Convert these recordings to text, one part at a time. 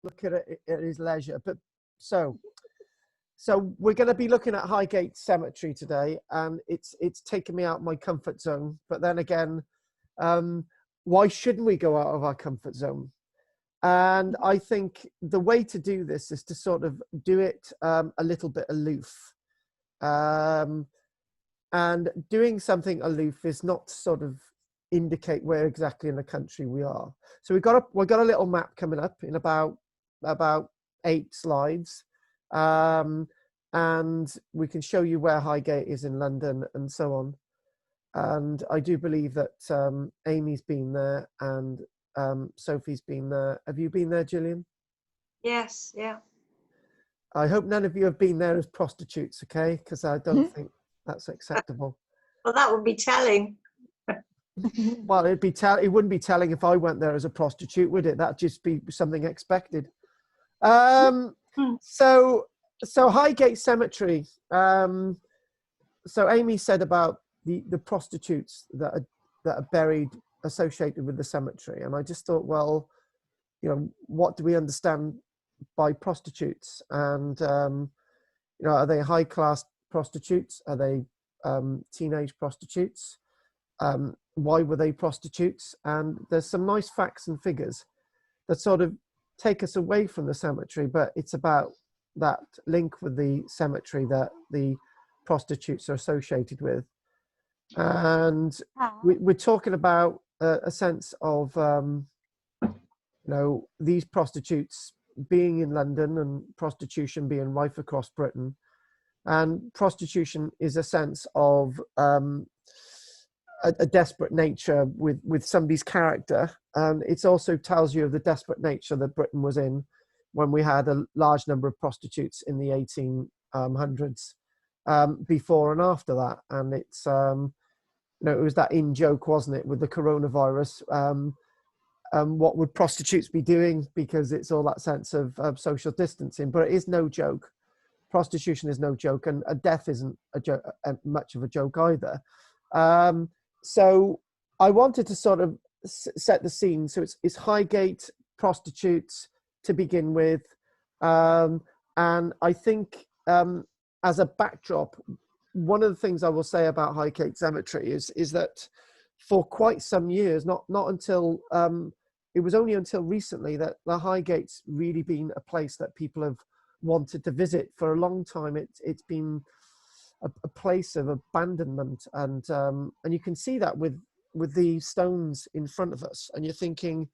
look at it at his leisure. But so we're going to be looking at Highgate Cemetery today, and it's taken me out of my comfort zone. But then again, why shouldn't we go out of our comfort zone? And I think the way to do this is to sort of do it a little bit aloof. And doing something aloof is not to sort of indicate where exactly in the country we are. So we've got a little map coming up in about 8 slides. And we can show you where Highgate is in London and so on. And I do believe that Amy's been there and Sophie's been there. Have you been there, Gillian? Yes, yeah. I hope none of you have been there as prostitutes, okay? Because I don't think that's acceptable. Well, that would be telling. Well, it wouldn't be telling if I went there as a prostitute, would it? That'd just be something expected. So Highgate Cemetery. So Amy said about the prostitutes that are buried associated with the cemetery, and I just thought, well, you know, what do we understand by prostitutes? And you know, are they high class prostitutes? Are they teenage prostitutes? Why were they prostitutes? And there's some nice facts and figures that sort of take us away from the cemetery, but it's about that link with the cemetery that the prostitutes are associated with. And we're talking about a sense of, you know, these prostitutes being in London and prostitution being rife across Britain. And prostitution is a sense of a desperate nature with somebody's character. And it also tells you of the desperate nature that Britain was in when we had a large number of prostitutes in the 1800s, before and after that. And it's, you know, it was that in joke, wasn't it, with the coronavirus? What would prostitutes be doing? Because it's all that sense of social distancing, but it is no joke. Prostitution is no joke, and a death isn't much of a joke either. So I wanted to sort of set the scene. So it's Highgate, prostitutes to begin with. And I think as a backdrop, one of the things I will say about Highgate Cemetery is that for quite some years, not until, it was only until recently that the Highgate's really been a place that people have wanted to visit. For a long time. It's been a place of abandonment, and you can see that with the stones in front of us, and you're thinking,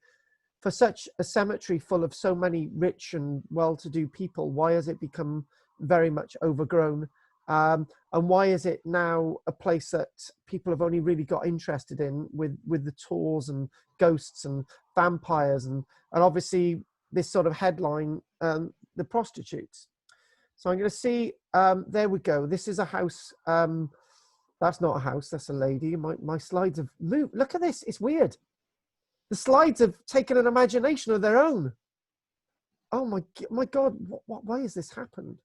for such a cemetery full of so many rich and well-to-do people, why has it become very much overgrown? And why is it now a place that people have only really got interested in with the tours and ghosts and vampires and obviously this sort of headline, the prostitutes? So I'm going to see, there we go. This is a house. That's not a house, that's a lady. My slides have moved. Look at this, it's weird. The slides have taken an imagination of their own. Oh my God, why has this happened?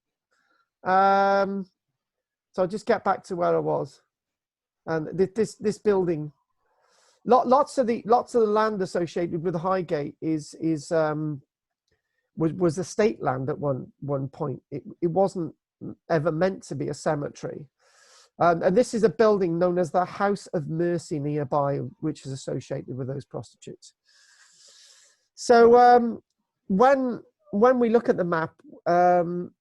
So I'll just get back to where I was. And this building, lots of the land associated with Highgate was estate land at one point. It wasn't ever meant to be a cemetery. And this is a building known as the House of Mercy nearby, which is associated with those prostitutes. So when we look at the map,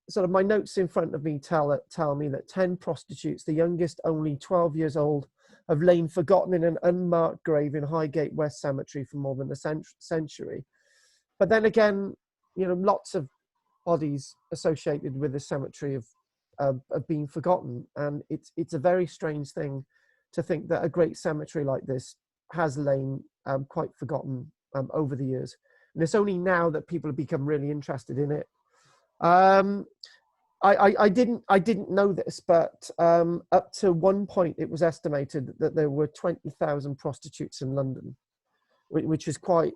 sort of my notes in front of me tell me that 10 prostitutes, the youngest only 12 years old, have lain forgotten in an unmarked grave in Highgate West Cemetery for more than a century. But then again, you know, lots of bodies associated with the cemetery have been forgotten, and it's a very strange thing to think that a great cemetery like this has lain quite forgotten over the years, and it's only now that people have become really interested in it. I didn't know this, but up to one point it was estimated that there were 20,000 prostitutes in London, which is quite,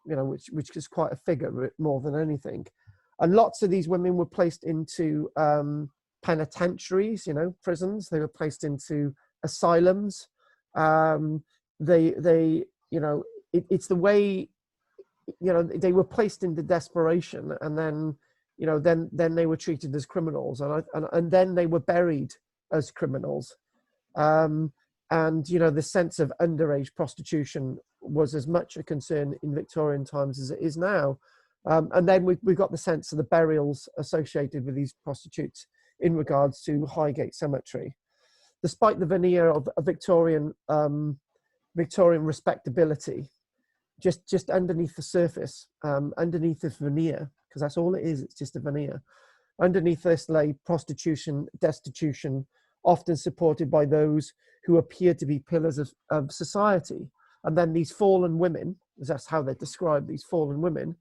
you know, which is quite a figure, more than anything. And lots of these women were placed into penitentiaries, you know, prisons. They were placed into asylums. They you know, it's the way you know, they were placed into desperation, and then, you know, then they were treated as criminals, and then they were buried as criminals. And, you know, the sense of underage prostitution was as much a concern in Victorian times as it is now. And then we got the sense of the burials associated with these prostitutes in regards to Highgate Cemetery. Despite the veneer of a Victorian respectability, just underneath the surface, underneath this veneer, because that's all it is, it's just a veneer. Underneath this lay prostitution, destitution, often supported by those who appeared to be pillars of society. And then these fallen women, that's how they're described, these fallen women,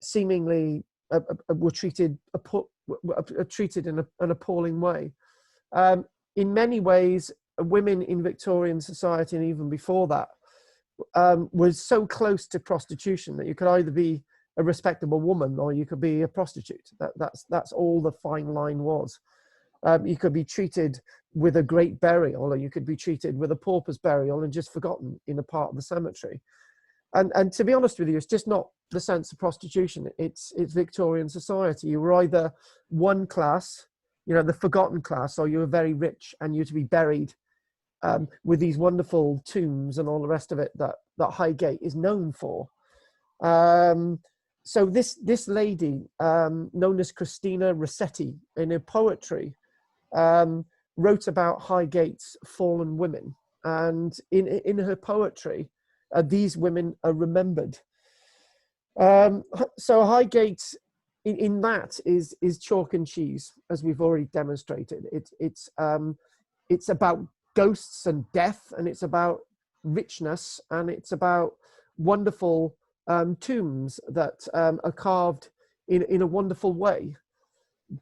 seemingly were treated in an appalling way. In many ways, women in Victorian society, and even before that, was so close to prostitution that you could either be a respectable woman or you could be a prostitute. That's all the fine line was. You could be treated with a great burial, or you could be treated with a pauper's burial and just forgotten in a part of the cemetery. And to be honest with you, it's just not the sense of prostitution. It's Victorian society. You were either one class, you know, the forgotten class, or you were very rich and you to be buried with these wonderful tombs and all the rest of it that Highgate is known for. So this lady, known as Christina Rossetti, in her poetry, wrote about Highgate's fallen women, and in her poetry, these women are remembered. So Highgate, in that, is chalk and cheese, as we've already demonstrated. It's about ghosts and death, and it's about richness, and it's about wonderful tombs that are carved in a wonderful way.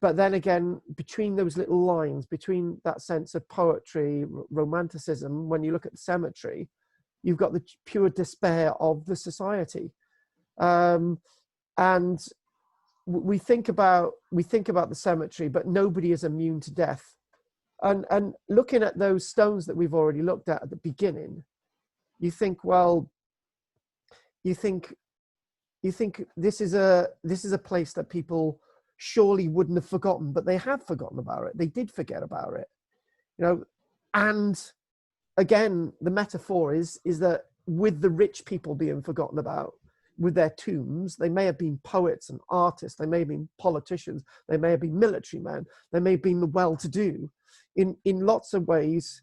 But then again, between those little lines, between that sense of poetry, romanticism, when you look at the cemetery, you've got the pure despair of the society. And we think about the cemetery, but nobody is immune to death. And looking at those stones that we've already looked at the beginning, you think, well, you think this is a place that people surely wouldn't have forgotten, but they have forgotten about it. They did forget about it, you know. And again, the metaphor is that with the rich people being forgotten about with their tombs, they may have been poets and artists, they may have been politicians, they may have been military men, they may have been the well-to-do. In lots of ways,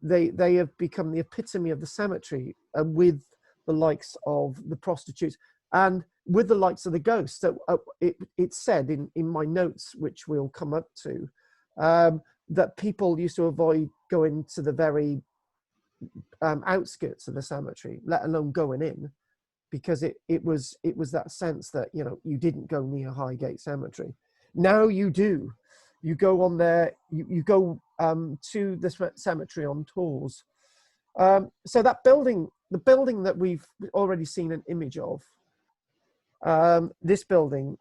they have become the epitome of the cemetery, with the likes of the prostitutes and with the likes of the ghosts. So it's said in my notes, which we'll come up to, that people used to avoid going to the very outskirts of the cemetery, let alone going in, because it was that sense that, you know, you didn't go near Highgate Cemetery. Now you do. You go on there, you go to the cemetery on tours. So that building, the building that we've already seen an image of, this building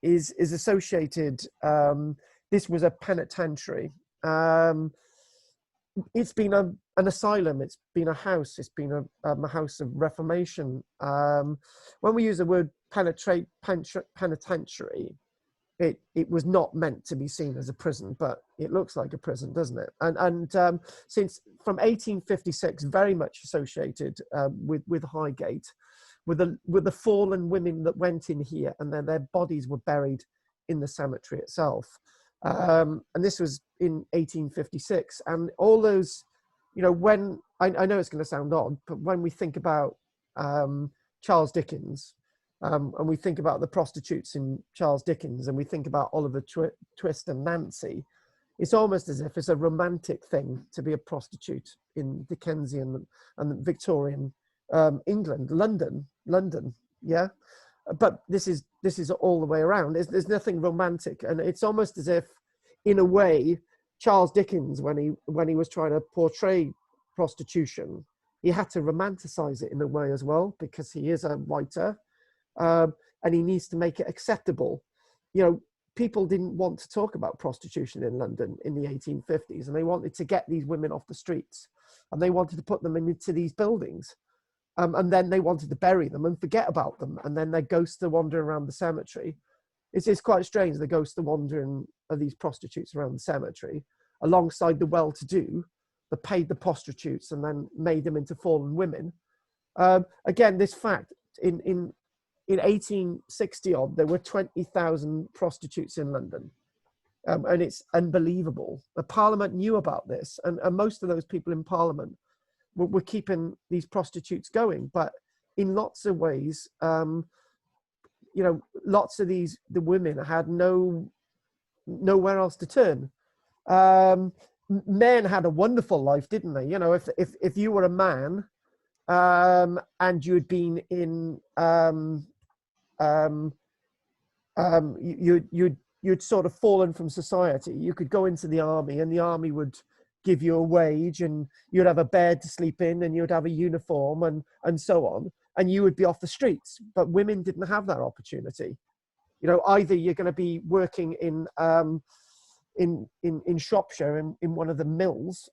is associated, this was a penitentiary. It's been an asylum, it's been a house, it's been a house of reformation. When we use the word penitentiary, it was not meant to be seen as a prison, but it looks like a prison, doesn't it? And since from 1856, very much associated with Highgate, with the fallen women that went in here, and then their bodies were buried in the cemetery itself. And this was in 1856, and all those, you know, when I know it's going to sound odd, but when we think about Charles Dickens, and we think about the prostitutes in Charles Dickens, and we think about Oliver Twist and Nancy, it's almost as if it's a romantic thing to be a prostitute in Dickensian and Victorian England, London, yeah. But this is all the way around. There's nothing romantic, and it's almost as if, in a way, Charles Dickens, when he was trying to portray prostitution, he had to romanticize it in a way as well, because he is a writer, and he needs to make it acceptable. You know, people didn't want to talk about prostitution in London in the 1850s, and they wanted to get these women off the streets, and they wanted to put them into these buildings. and then they wanted to bury them and forget about them, and then their ghosts are wandering around the cemetery. It's quite strange. The ghosts are wandering of these prostitutes around the cemetery alongside the well-to-do that paid the prostitutes and then made them into fallen women. Again, this fact, in 1860 odd, there were 20,000 prostitutes in London. And it's unbelievable. The Parliament knew about this, and most of those people in Parliament were keeping these prostitutes going. But in lots of ways, lots of the women had nowhere else to turn. Men had a wonderful life, didn't they? You know, if you were a man, and you had been in, you'd sort of fallen from society. You could go into the army, and the army would give you a wage, and you'd have a bed to sleep in, and you'd have a uniform, and so on, and you would be off the streets. But women didn't have that opportunity. You know, either you're going to be working in Shropshire in one of the mills.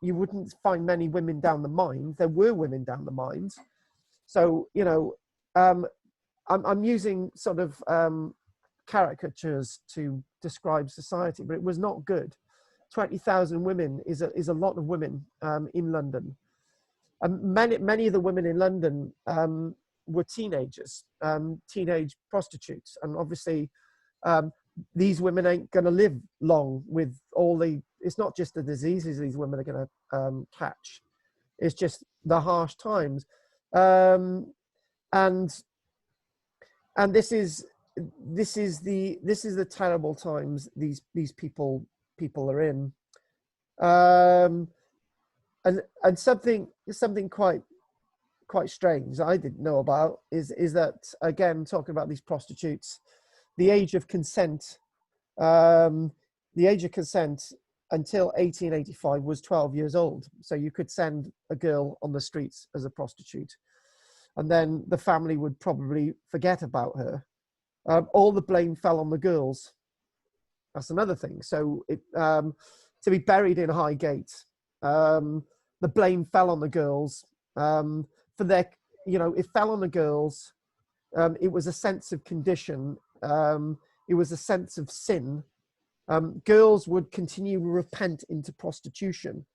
You wouldn't find many women down the mines. There were women down the mines. So, you know, I'm using sort of caricatures to describe society, but it was not good. 20,000 women is a lot of women in London. Many of the women in London were teenagers, teenage prostitutes. And obviously, these women ain't going to live long with all it's not just the diseases these women are going to catch. It's just the harsh times. And this is the terrible times these people are in. And something quite strange I didn't know about is that, again, talking about these prostitutes, the age of consent until 1885 was 12 years old. So you could send a girl on the streets as a prostitute, and then the family would probably forget about her. All the blame fell on the girls. That's another thing. So to be buried in Highgate, the blame fell on the girls for their, you know, it fell on the girls. It was a sense of condition. It was a sense of sin. Girls would continue to repent into prostitution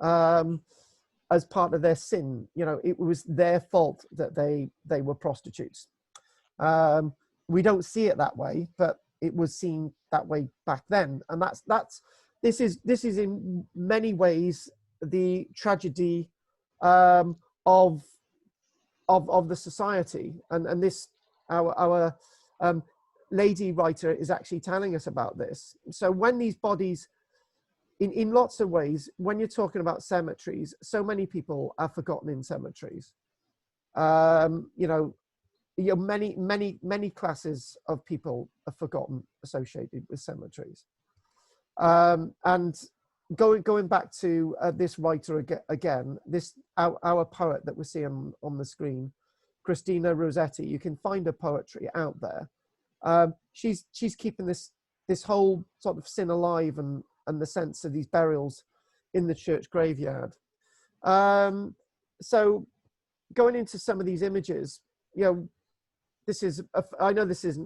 as part of their sin. You know, it was their fault that they were prostitutes. We don't see it that way, but it was seen that way back then. And this is in many ways the tragedy of the society. And this our lady writer is actually telling us about this. So when these bodies, in lots of ways, when you're talking about cemeteries, so many people are forgotten in cemeteries. Many classes of people are forgotten associated with cemeteries. And going back to this writer again, this our poet that we're seeing on the screen, Christina Rossetti. You can find her poetry out there. She's keeping this whole sort of sin alive and the sense of these burials in the church graveyard. So going into some of these images, you know, I know this is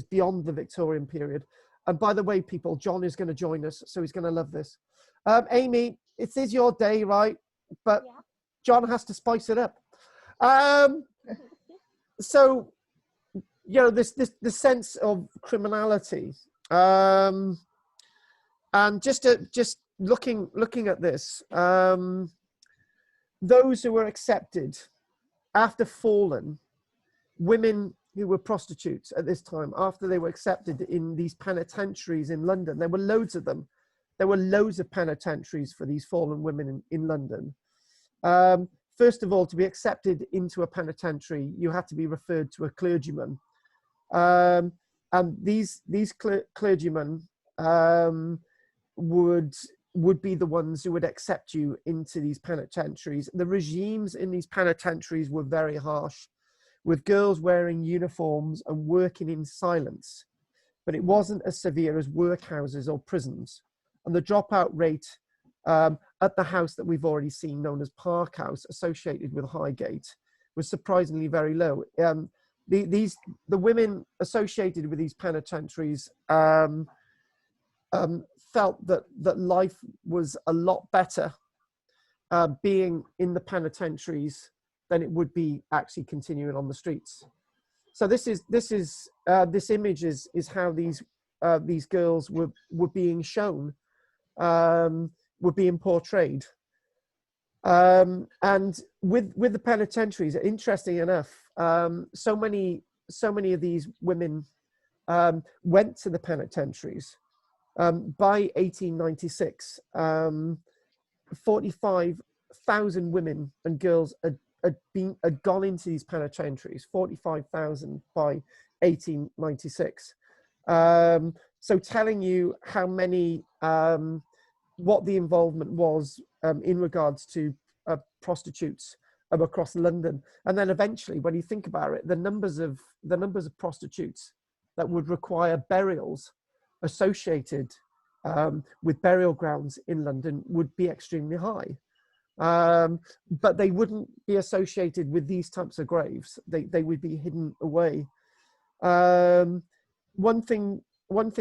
beyond the Victorian period. And by the way, people, John is going to join us, so he's going to love this. Amy, it is your day, right? But yeah. John has to spice it up. So, you know, the sense of criminality, and just looking at this, those who were accepted after fallen, women who were prostitutes at this time, after they were accepted in these penitentiaries in London, there were loads of them. There were loads of penitentiaries for these fallen women in London. First of all, to be accepted into a penitentiary, you had to be referred to a clergyman. And these clergymen would be the ones who would accept you into these penitentiaries. The regimes in these penitentiaries were very harsh, with girls wearing uniforms and working in silence. But it wasn't as severe as workhouses or prisons. And the dropout rate at the house that we've already seen, known as Park House, associated with Highgate, was surprisingly very low. The women associated with these penitentiaries felt that life was a lot better being in the penitentiaries than it would be actually continuing on the streets. So this image is how these girls were being shown, were being portrayed. And with the penitentiaries, interesting enough, so many of these women went to the penitentiaries. By 1896, 45,000 women and girls had gone into these penitentiaries. 45,000 by 1896. So telling you how many, what the involvement was in regards to prostitutes across London. And then eventually, when you think about it, the numbers of prostitutes that would require burials associated with burial grounds in London would be extremely high. But they wouldn't be associated with these types of graves. They would be hidden away. One thing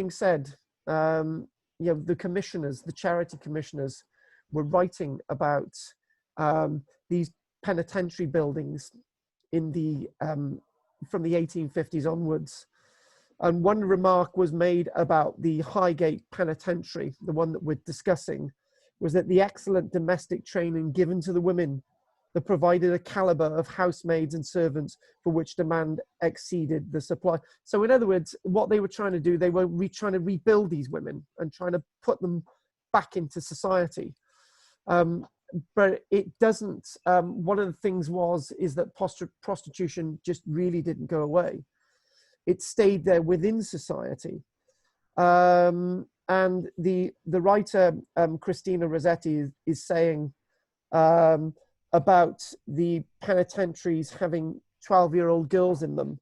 said, the commissioners, the charity commissioners, were writing about these penitentiary buildings in the from the 1850s onwards. And one remark was made about the Highgate Penitentiary, the one that we're discussing, was that the excellent domestic training given to the women that provided a caliber of housemaids and servants for which demand exceeded the supply. So in other words, what they were trying to do, they were trying to rebuild these women and trying to put them back into society. But it doesn't, one of the things is that prostitution just really didn't go away. It stayed there within society. And the writer, Christina Rossetti, is saying about the penitentiaries having 12-year-old girls in them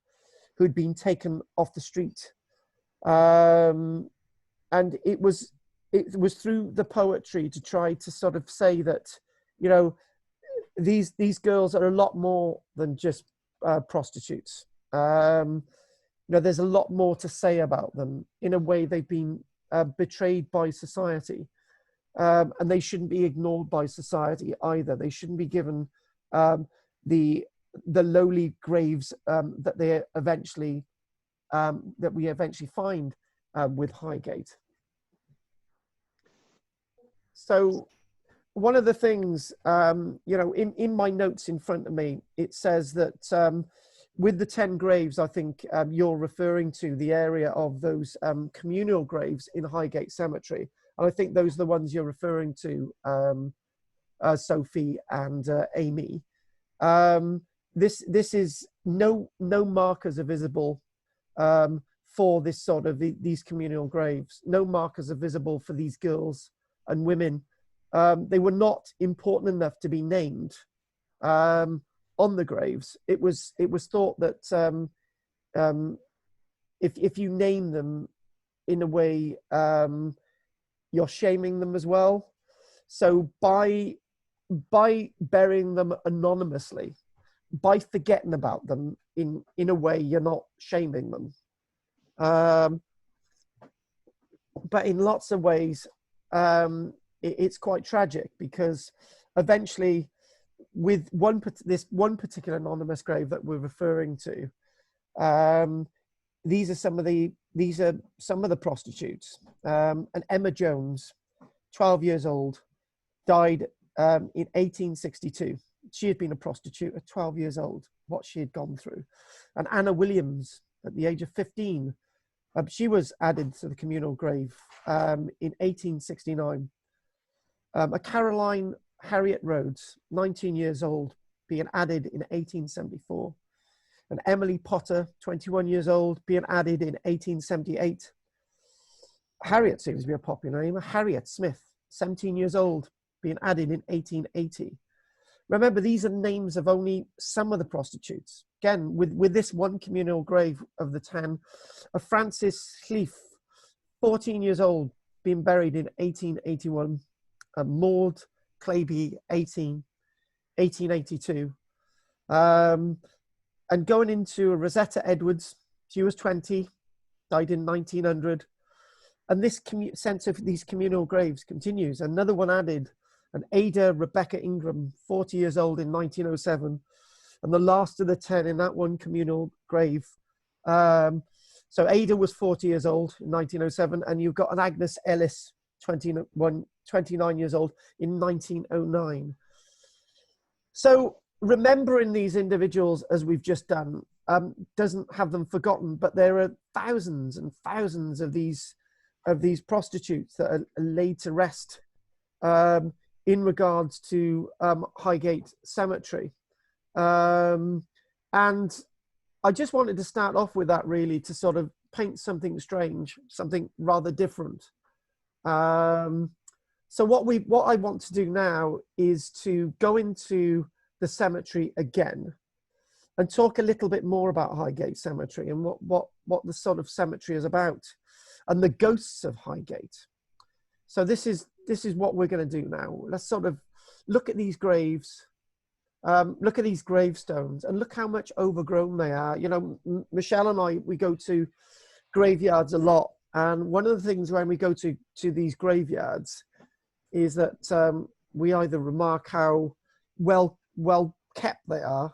who'd been taken off the street. And it was through the poetry to try to sort of say that, these girls are a lot more than just prostitutes. There's a lot more to say about them. In a way, they've been betrayed by society, and they shouldn't be ignored by society either. They shouldn't be given the lowly graves that we eventually find with Highgate. So one of the things, in my notes in front of me, it says that with the 10 graves, I think you're referring to the area of those communal graves in Highgate Cemetery. And I think those are the ones you're referring to, Sophie and Amy. This is no markers are visible for this sort of these communal graves. No markers are visible for these girls and women. They were not important enough to be named on the graves. It was thought that if you name them in a way, you're shaming them as well. So by burying them anonymously, by forgetting about them in a way, you're not shaming them. But in lots of ways, it's quite tragic, because eventually, with this one particular anonymous grave that we're referring to, these are some of the prostitutes. And Emma Jones, 12 years old, died in 1862. She had been a prostitute at 12 years old, what she had gone through. And Anna Williams, at the age of 15, she was added to the communal grave in 1869. A Caroline Harriet Rhodes, 19 years old, being added in 1874. And Emily Potter, 21 years old, being added in 1878. Harriet seems to be a popular name. Harriet Smith, 17 years old, being added in 1880. Remember, these are names of only some of the prostitutes. Again, with this one communal grave of the 10, a Frances Heath, 14 years old, being buried in 1881. Maud Claby, 1882. And going into Rosetta Edwards, she was 20, died in 1900. And this sense of these communal graves continues. Another one added, an Ada Rebecca Ingram, 40 years old in 1907, and the last of the 10 in that one communal grave. So Ada was 40 years old in 1907, and you've got an Agnes Ellis, 29 years old in 1909. So remembering these individuals, as we've just done, doesn't have them forgotten, but there are thousands and thousands of these prostitutes that are laid to rest in regards to Highgate Cemetery. And I just wanted to start off with that, really, to sort of paint something strange, something rather different. So what I want to do now is to go into the cemetery again and talk a little bit more about Highgate Cemetery and what the sort of cemetery is about and the ghosts of Highgate. So this is what we're going to do now. Let's sort of look at these graves, look at these gravestones, and look how much overgrown they are. You know, Michelle and I, we go to graveyards a lot, and one of the things when we go to these graveyards is that we either remark how well kept they are,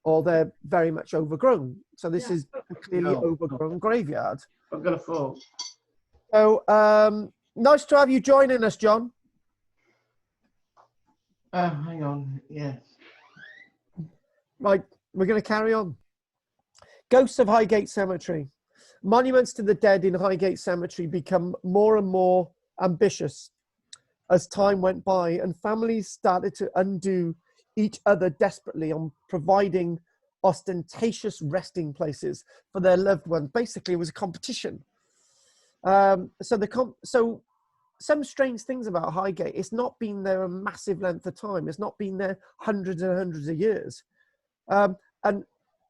or they're very much overgrown. So this is a clearly overgrown graveyard. I'm gonna fall. So nice to have you joining us, John. Hang on, yes. Right, we're going to carry on. Ghosts of Highgate Cemetery. Monuments to the dead in Highgate Cemetery become more and more ambitious as time went by, and families started to undo each other desperately on providing ostentatious resting places for their loved ones. Basically, it was a competition. So some strange things about Highgate. It's not been there a massive length of time. It's not been there hundreds and hundreds of years. And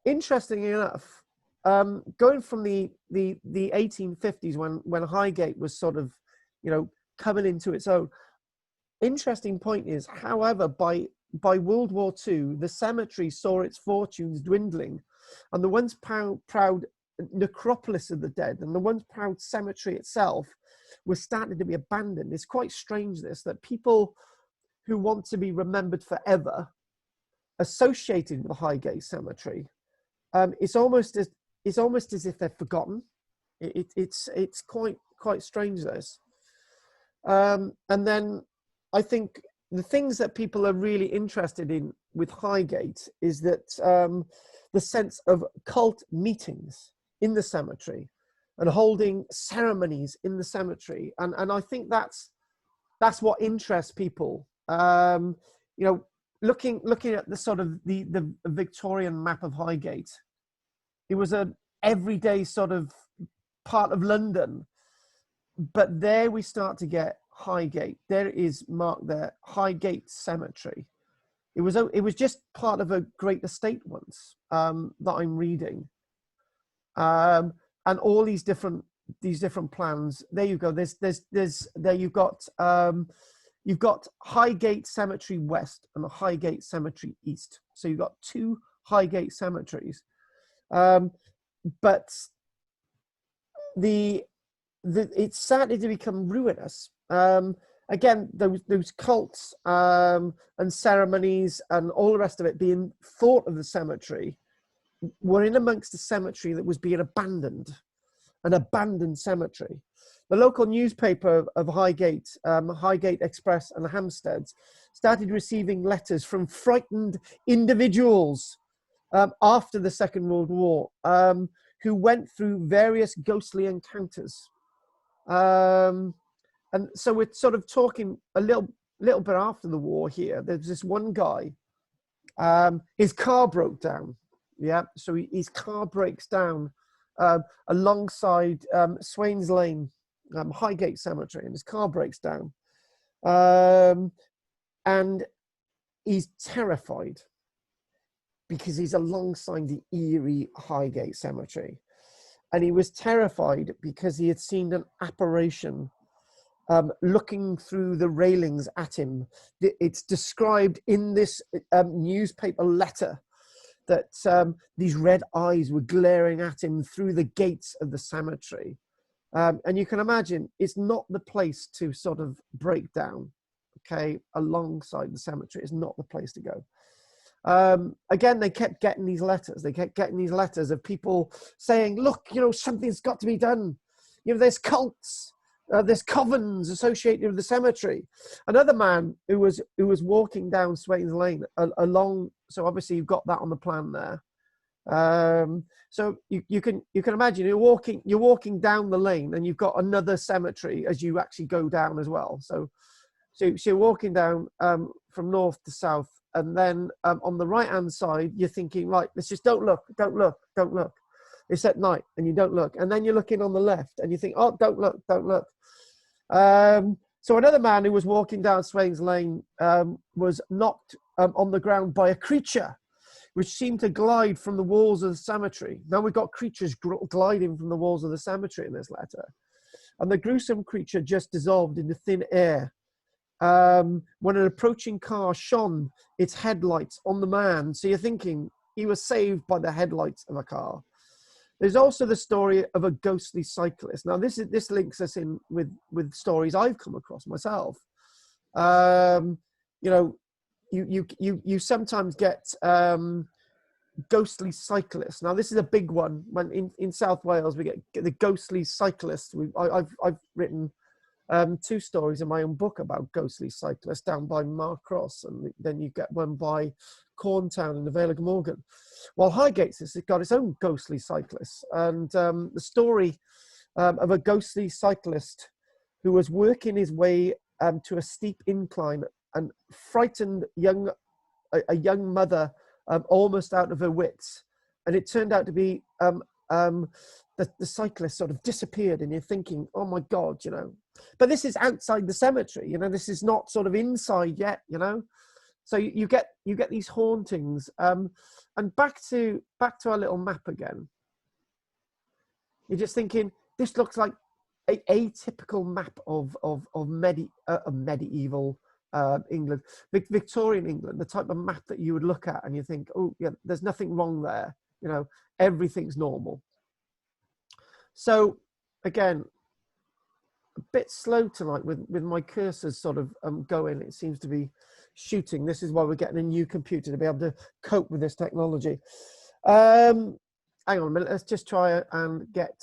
interestingly enough, going from the 1850s when Highgate was sort of, you know, coming into its own. Interesting point is, however, by World War II, the cemetery saw its fortunes dwindling, and the once proud necropolis of the dead and the once proud cemetery itself was starting to be abandoned. It's quite strange that people who want to be remembered forever associated with the Highgate Cemetery, it's almost as if they're forgotten. It's quite strange, this. And then I think the things that people are really interested in with Highgate is that the sense of cult meetings in the cemetery and holding ceremonies in the cemetery, and I think that's what interests people. You know, looking at the sort of the Victorian map of Highgate, it was a everyday sort of part of London, but there we start to get Highgate. There is marked there, Highgate Cemetery. It was just part of a great estate once, that I'm reading, and all these different plans. There you go. There you've got Highgate Cemetery West and the Highgate Cemetery East. So you've got two Highgate cemeteries, but it's started to become ruinous. Again, those cults and ceremonies and all the rest of it being thought of the cemetery were in amongst a cemetery that was being abandoned, an abandoned cemetery. The local newspaper of Highgate, Highgate Express and Hampstead, started receiving letters from frightened individuals after the Second World War, who went through various ghostly encounters. And so we're sort of talking a little bit after the war here. There's this one guy, his car broke down. Yeah, so his car breaks down alongside Swains Lane, Highgate Cemetery, and his car breaks down. And he's terrified because he's alongside the eerie Highgate Cemetery. And he was terrified because he had seen an apparition looking through the railings at him. It's described in this newspaper letter that these red eyes were glaring at him through the gates of the cemetery. And you can imagine it's not the place to sort of break down, okay, alongside the cemetery. It's not the place to go. Again, they kept getting these letters. They kept getting these letters of people saying, look, you know, something's got to be done. You know, there's cults, there's covens associated with the cemetery. Another man who was walking down Swains Lane along, so obviously you've got that on the plan there. So you can imagine you're walking down the lane and you've got another cemetery as you actually go down as well. So you're walking down from north to south, and then on the right hand side you're thinking, right, let's just don't look. It's at night and you don't look, and then you're looking on the left and you think, oh, don't look. So another man who was walking down Swains Lane was knocked on the ground by a creature which seemed to glide from the walls of the cemetery. Now we've got creatures gliding from the walls of the cemetery in this letter. And the gruesome creature just dissolved into thin air. When an approaching car shone its headlights on the man. So you're thinking he was saved by the headlights of a car. There's also the story of a ghostly cyclist. Now this links us in with stories I've come across myself. You know, you sometimes get ghostly cyclists. Now this is a big one. When in South Wales we get the ghostly cyclists. I've written 2 stories in my own book about ghostly cyclists down by Mark Cross, and then you get one by Corntown in the Vale of Glamorgan. While Highgate has got its own ghostly cyclists, and the story of a ghostly cyclist who was working his way to a steep incline and frightened a young mother almost out of her wits, and it turned out to be the cyclist sort of disappeared, and you're thinking, oh my God, you know. But this is outside the cemetery, you know. This is not sort of inside yet, you know. So you get these hauntings. And back to our little map again. You're just thinking, this looks like a typical map of medieval England, Victorian England, the type of map that you would look at and you think, oh yeah, there's nothing wrong there, you know, everything's normal. So again, a bit slow tonight with my cursors sort of going. It seems to be shooting. This is why we're getting a new computer to be able to cope with this technology. Hang on a minute, let's just try and get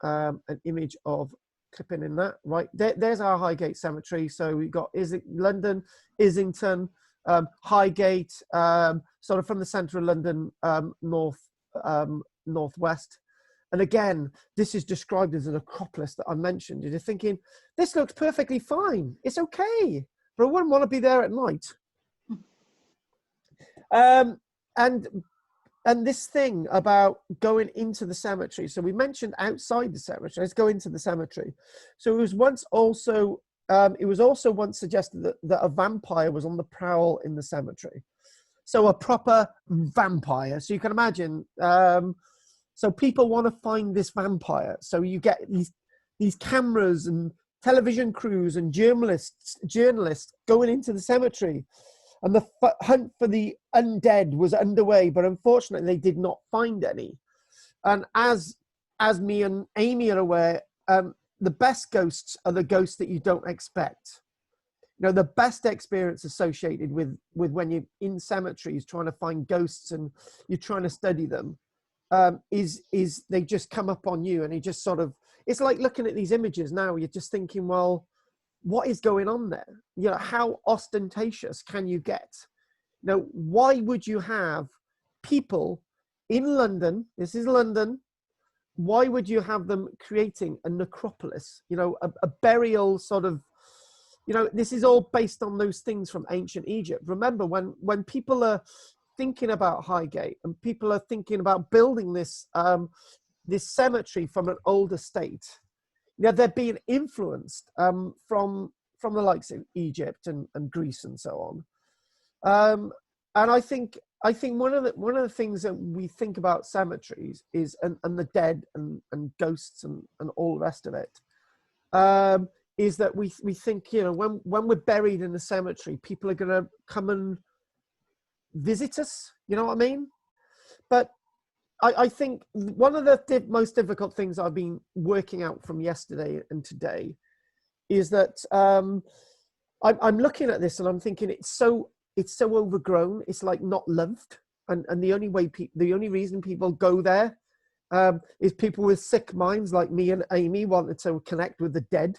an image of clipping in that. Right, there's our Highgate Cemetery. So we've got London, Islington, Highgate, sort of from the centre of London, northwest. And again, this is described as an acropolis that I mentioned. You're thinking, this looks perfectly fine. It's okay, but I wouldn't want to be there at night. And this thing about going into the cemetery. So we mentioned outside the cemetery. Let's go into the cemetery. So it was also once suggested that a vampire was on the prowl in the cemetery. So a proper vampire. So you can imagine. So people want to find this vampire. So you get these cameras and television crews and journalists going into the cemetery. And the hunt for the undead was underway, but unfortunately they did not find any. And as me and Amy are aware, the best ghosts are the ghosts that you don't expect. You know, the best experience associated with when you're in cemeteries trying to find ghosts and you're trying to study them, is they just come up on you, and you just sort of, it's like looking at these images now, you're just thinking, well, what is going on there? You know, how ostentatious can you get? You know, why would you have people in London, this is London, why would you have them creating a necropolis, you know, a burial sort of, you know, this is all based on those things from ancient Egypt. Remember, when people are thinking about Highgate and people are thinking about building this, this cemetery from an older state, you know, they're being influenced from the likes of Egypt and Greece and so on. And I think one of the things that we think about cemeteries is and the dead and ghosts and all the rest of it is that we think, you know, when we're buried in a cemetery, people are going to come and visit us. You know what I mean? But I think one of the most difficult things I've been working out from yesterday and today is that I'm looking at this and I'm thinking it's so overgrown. It's like not loved, and the only reason people go there is people with sick minds like me and Amy wanted to connect with the dead.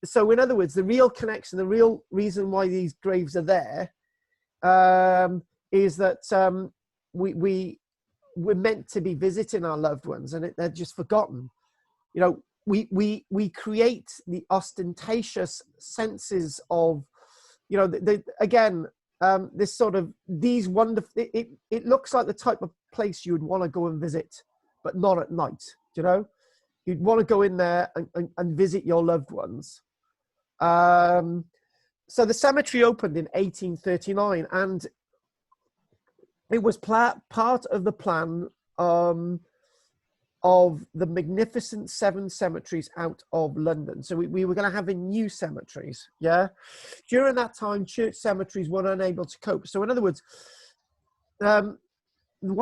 So in other words, the real connection, the real reason why these graves are there is that we're meant to be visiting our loved ones, and they're just forgotten. You know, we create the ostentatious senses of, you know, this sort of, these wonderful, it looks like the type of place you would want to go and visit, but not at night. You know, you'd want to go in there and visit your loved ones. So the cemetery opened in 1839, and it was part of the plan of the magnificent 7 cemeteries out of London. So we were going to have a new cemeteries. Yeah. During that time, church cemeteries were unable to cope. So in other words, one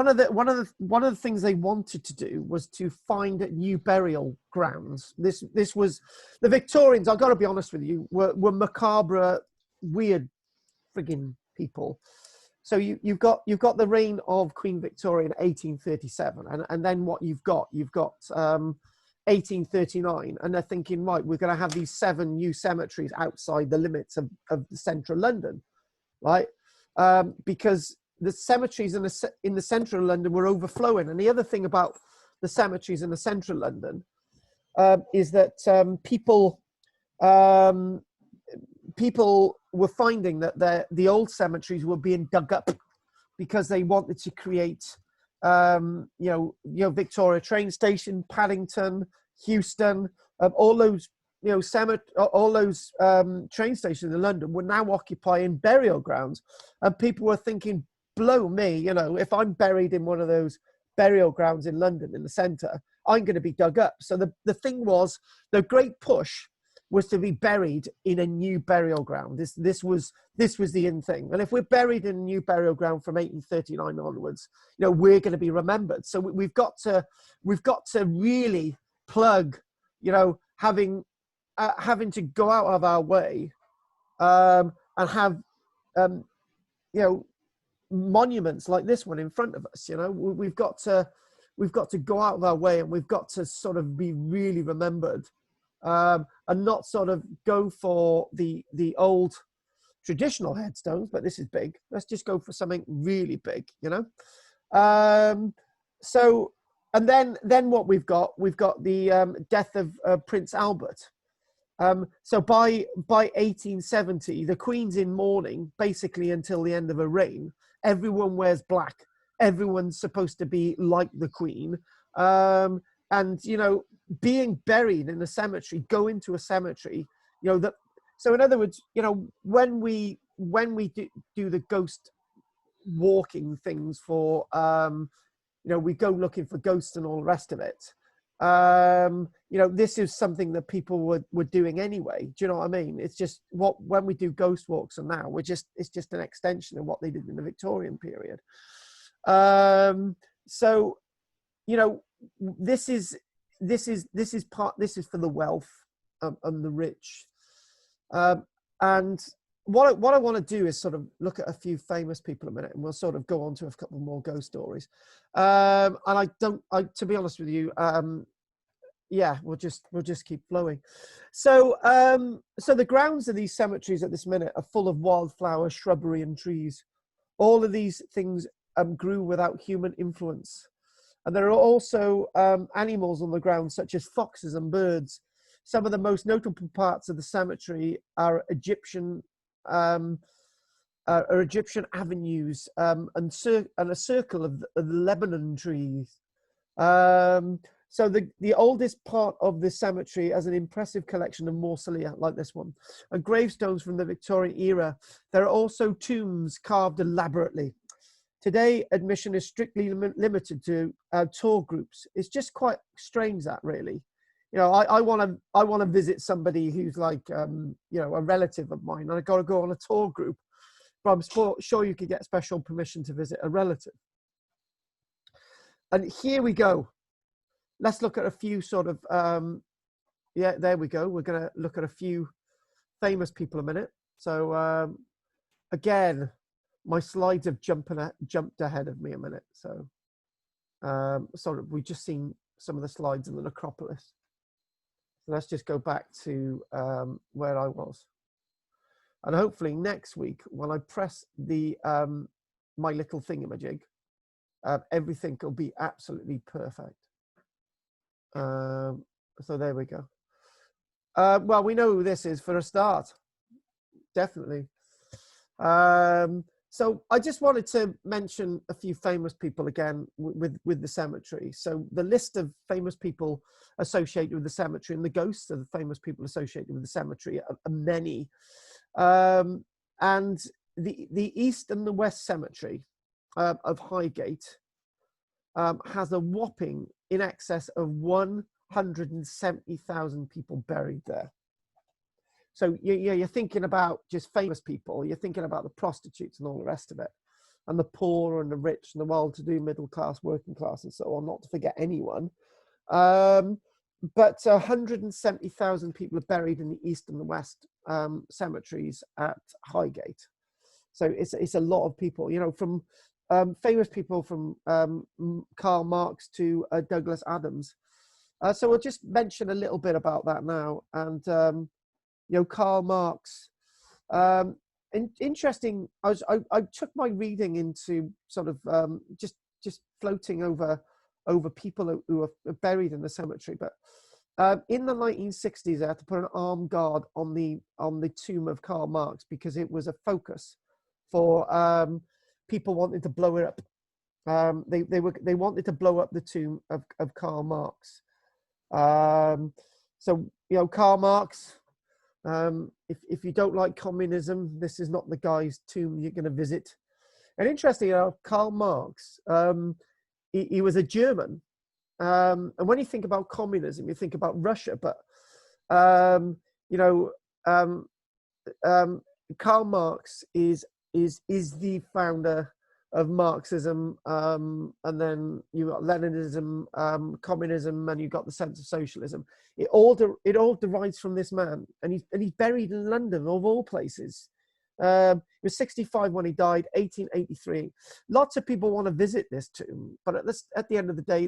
of the things they wanted to do was to find new burial grounds. This was, the Victorians, I've got to be honest with you, were macabre, weird frigging people. So you've got the reign of Queen Victoria in 1837, and then what you've got 1839, and they're thinking, right, we're going to have these 7 new cemeteries outside the limits of central London, right? Because the cemeteries in the central London were overflowing. And the other thing about the cemeteries in the central London is that people were finding that the old cemeteries were being dug up because they wanted to create, Victoria train station, Paddington, Houston, all those, train stations in London were now occupying burial grounds, and people were thinking, blow me, you know, if I'm buried in one of those burial grounds in London in the centre, I'm going to be dug up. So the thing was, the great push was to be buried in a new burial ground. This was the in thing. And if we're buried in a new burial ground from 1839 onwards, you know, we're going to be remembered. So we've got to really plug, you know, having to go out of our way and have, monuments like this one in front of us. You know, we've got to go out of our way, and we've got to sort of be really remembered. And not sort of go for the old traditional headstones, but this is big. Let's just go for something really big, you know. So, and then what we've got the death of Prince Albert. So by 1870, the Queen's in mourning basically until the end of her reign. Everyone wears black. Everyone's supposed to be like the Queen. And, you know, being buried in a cemetery, go into a cemetery, you know, so in other words, you know, when we do the ghost walking things for, you know, we go looking for ghosts and all the rest of it. You know, this is something that people were doing anyway. Do you know what I mean? It's just when we do ghost walks, and now it's just an extension of what they did in the Victorian period. So, you know, this is for the wealth and the rich. And what I want to do is sort of look at a few famous people a minute, and we'll sort of go on to a couple more ghost stories. And to be honest with you, yeah, we'll just keep flowing. So the grounds of these cemeteries at this minute are full of wildflowers, shrubbery, and trees. All of these things grew without human influence. And there are also animals on the ground, such as foxes and birds. Some of the most notable parts of the cemetery are Egyptian avenues and a circle of the Lebanon trees. So the oldest part of the cemetery has an impressive collection of mausolea like this one, and gravestones from the Victorian era. There are also tombs carved elaborately. Today, admission is strictly limited to tour groups. It's just quite strange, that, really. you know, I want to visit somebody who's like, you know, a relative of mine, and I got to go on a tour group. But I'm sure you could get special permission to visit a relative. And here we go. Let's look at a few sort of, yeah, there we go. We're going to look at a few famous people a minute. So again, my slides have jumped ahead of me a minute. So sort of, we've just seen some of the slides in the necropolis. So let's just go back to where I was. And hopefully next week, when I press the my little thingamajig, everything will be absolutely perfect. So there we go. Well, we know who this is for a start. Definitely. So I just wanted to mention a few famous people again with the cemetery. So the list of famous people associated with the cemetery and the ghosts of the famous people associated with the cemetery are many. And the East and the West Cemetery of Highgate has a whopping in excess of 170,000 people buried there. So you're thinking about just famous people, you're thinking about the prostitutes and all the rest of it, and the poor and the rich and the well-to-do, middle class, working class, and so on, not to forget anyone. But 170,000 people are buried in the East and the West cemeteries at Highgate. So it's a lot of people, you know, from famous people from Karl Marx to Douglas Adams. So we'll just mention a little bit about that now. And you know, Karl Marx. Interesting. I took my reading into sort of just floating over people who are buried in the cemetery. But in the 1960s, I had to put an armed guard on the tomb of Karl Marx because it was a focus for people wanting to blow it up. They wanted to blow up the tomb of Karl Marx. So you know, Karl Marx. If you don't like communism, this is not the guy's tomb you're going to visit. And interestingly enough, Karl Marx, he was a German. And when you think about communism, you think about Russia. But, you know, Karl Marx is the founder of Marxism, and then you got Leninism, communism, and you got the sense of socialism. It all derives from this man, and he's buried in London of all places. He was 65 when he died, 1883. Lots of people want to visit this tomb, but at the end of the day,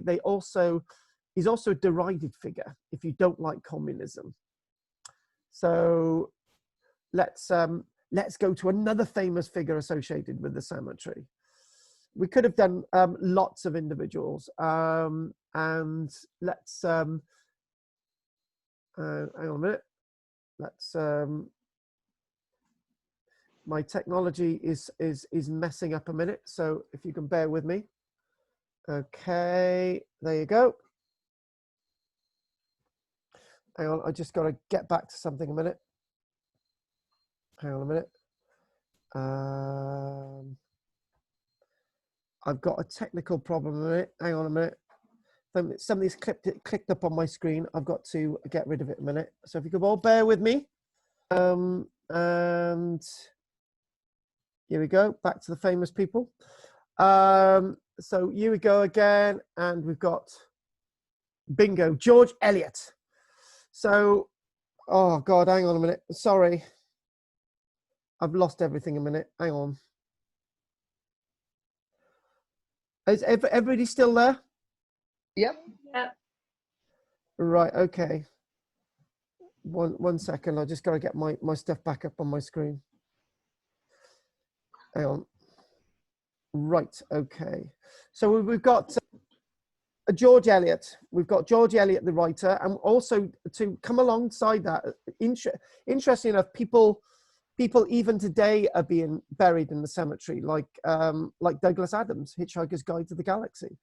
he's also a derided figure if you don't like communism. So let's go to another famous figure associated with the cemetery. We could have done lots of individuals, and let's hang on a minute. Let's my technology is messing up a minute, so if you can bear with me. Okay, there you go. Hang on, I just got to get back to something a minute. Hang on a minute. I've got a technical problem a minute. Hang on a minute. Somebody's clicked up on my screen. I've got to get rid of it a minute. So if you could all bear with me. And here we go. Back to the famous people. So here we go again. And we've got bingo, George Eliot. So, oh God, hang on a minute. Sorry. I've lost everything a minute. Hang on. Is everybody still there? Yep. Yep. Right, okay. One second. I just got to get my stuff back up on my screen. Hang on. Right, okay. So we've got George Eliot. We've got George Eliot, the writer, and also to come alongside that, interesting enough, people even today are being buried in the cemetery, like Douglas Adams, Hitchhiker's Guide to the Galaxy.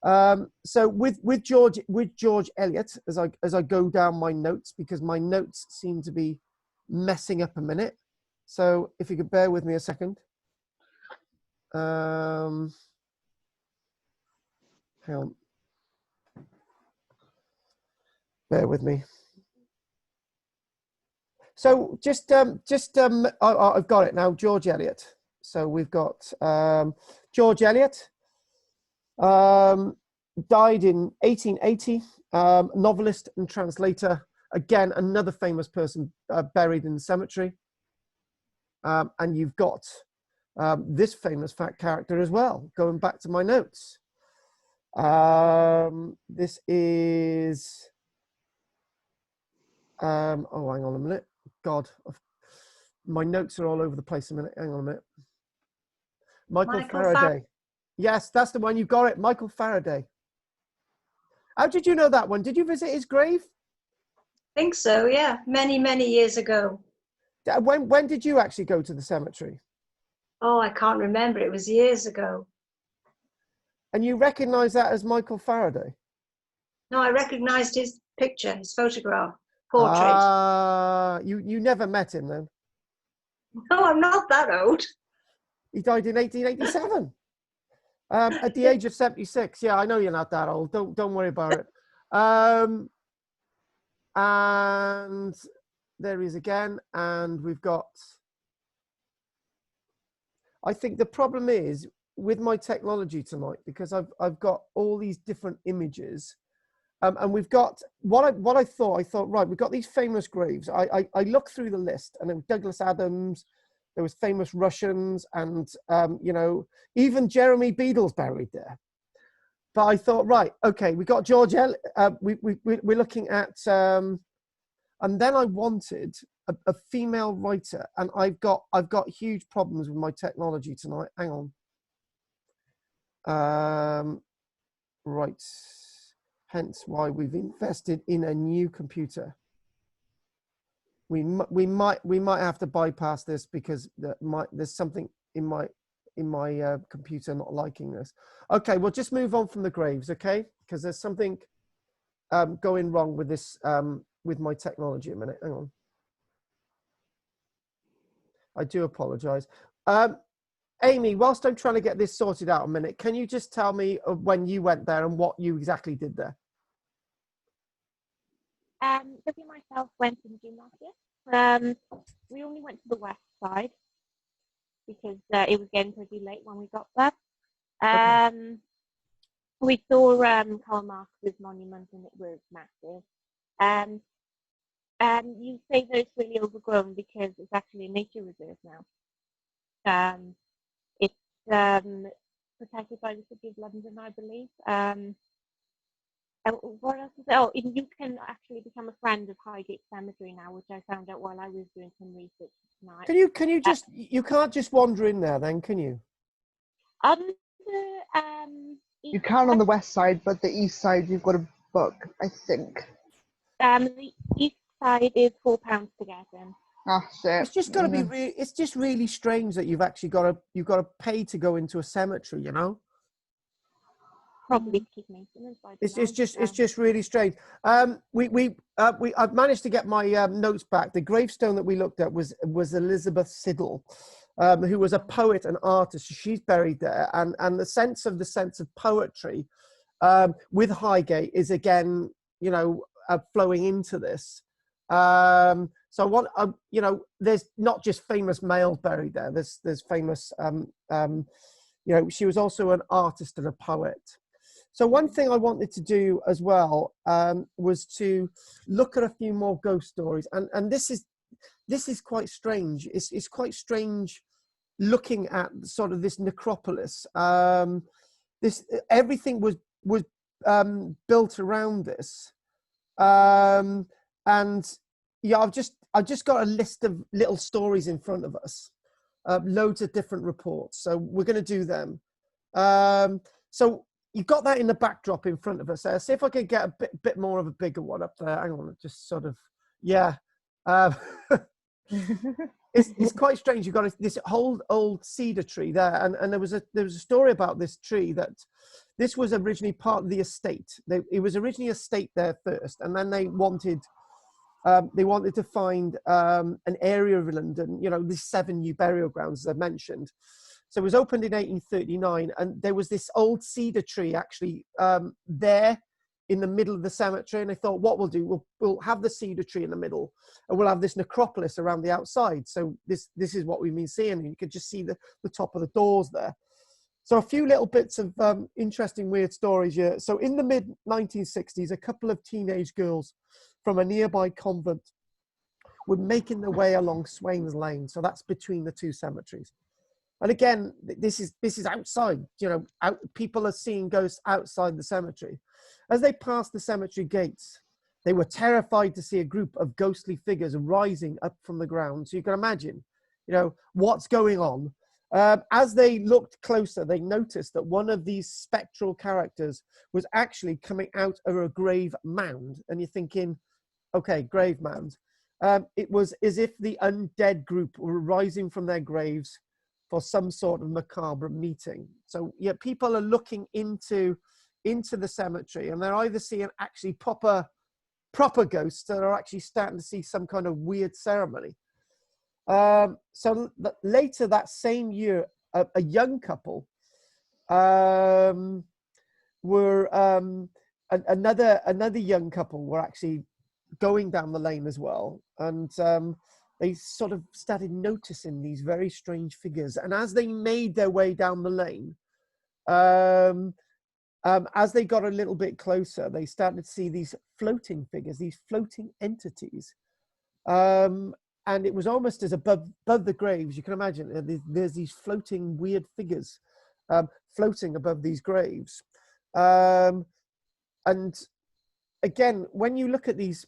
So with George Eliot, as I go down my notes, because my notes seem to be messing up a minute. So if you could bear with me a second. Hang on. bear with me. So I've got it now. George Eliot. So we've got George Eliot, died in 1880, novelist and translator. Again, another famous person buried in the cemetery. And you've got this famous fact character as well, going back to my notes. This is, oh, hang on a minute. God, my notes are all over the place a minute. Hang on a minute. Michael Faraday. Yes, that's the one. You got it. Michael Faraday. How did you know that one? Did you visit his grave? I think so, yeah. Many, many years ago. When did you actually go to the cemetery? Oh, I can't remember. It was years ago. And you recognize that as Michael Faraday? No, I recognized his picture, his photograph, portrait. You never met him then? No, I'm not that old. He died in 1887. At the age of 76. Yeah, I know you're not that old. Don't worry about it. And there he is again. And we've got, I think the problem is with my technology tonight, because I've got all these different images. And we've got what I thought, right, we've got these famous graves. I looked through the list, and there was Douglas Adams, there was famous Russians, and you know, even Jeremy Beadle's buried there. But I thought, right, okay, we got George Eliot. We're looking at, and then I wanted a female writer, and I've got huge problems with my technology tonight. Hang on. Right. Hence why we've invested in a new computer. We might have to bypass this because there's something in my computer not liking this. Okay, we'll just move on from the graves, okay? Because there's something going wrong with this with my technology. A minute, hang on. I do apologize. Amy, whilst I'm trying to get this sorted out a minute, can you just tell me when you went there and what you exactly did there? Sophie and myself went in June last year. We only went to the west side because it was getting pretty late when we got there. Okay. We saw Karl Marx's monument, and it was massive. You say that it's really overgrown because it's actually a nature reserve now. It's protected by the City of London, I believe. What else is there? Oh, you can actually become a friend of Highgate Cemetery now, which I found out while I was doing some research tonight. Can you just you can't just wander in there then, can you? On the you can on the west side, but the east side you've got to book, I think. The east side is £4 to get in. Ah, shit. It's just got to be. It's just really strange that you've actually got to pay to go into a cemetery. You know. Probably to keep maintenance. It's just really strange. I've managed to get my notes back. The gravestone that we looked at was Elizabeth Siddal, who was a poet and artist. She's buried there, and the sense of poetry with Highgate is again, you know, flowing into this. So what you know, there's not just famous males buried there. There's famous. You know, she was also an artist and a poet. So one thing I wanted to do as well was to look at a few more ghost stories, and this is quite strange. It's quite strange looking at sort of this necropolis. Everything was built around this, and yeah, I've just got a list of little stories in front of us, loads of different reports. So we're going to do them. So you've got that in the backdrop in front of us there. See if I can get a bit more of a bigger one up there. Hang on, just sort of, yeah. It's quite strange. You've got this whole old cedar tree there, and there was a story about this tree that this was originally part of the estate. It was originally a estate there first, and then they wanted to find an area of London, you know, the 7 new burial grounds as I mentioned. So it was opened in 1839, and there was this old cedar tree actually there in the middle of the cemetery, and they thought, what we'll do, we'll have the cedar tree in the middle, and we'll have this necropolis around the outside. So this is what we've been seeing, and you could just see the top of the doors there. So a few little bits of interesting, weird stories here. So in the mid-1960s, a couple of teenage girls from a nearby convent were making their way along Swains Lane. So that's between the two cemeteries. And again, this is outside, you know, people are seeing ghosts outside the cemetery. As they passed the cemetery gates, they were terrified to see a group of ghostly figures rising up from the ground. So you can imagine, you know, what's going on. As they looked closer, they noticed that one of these spectral characters was actually coming out of a grave mound. And you're thinking, okay, grave mound. It was as if the undead group were rising from their graves for some sort of macabre meeting. So yeah, people are looking into the cemetery, and they're either seeing actually proper ghosts, that are actually starting to see some kind of weird ceremony. So later that same year, a young couple another young couple were actually going down the lane as well, and they sort of started noticing these very strange figures. And as they made their way down the lane, as they got a little bit closer, they started to see these floating figures, these floating entities. And it was almost as above the graves. You can imagine there's these floating weird figures floating above these graves. And again, when you look at these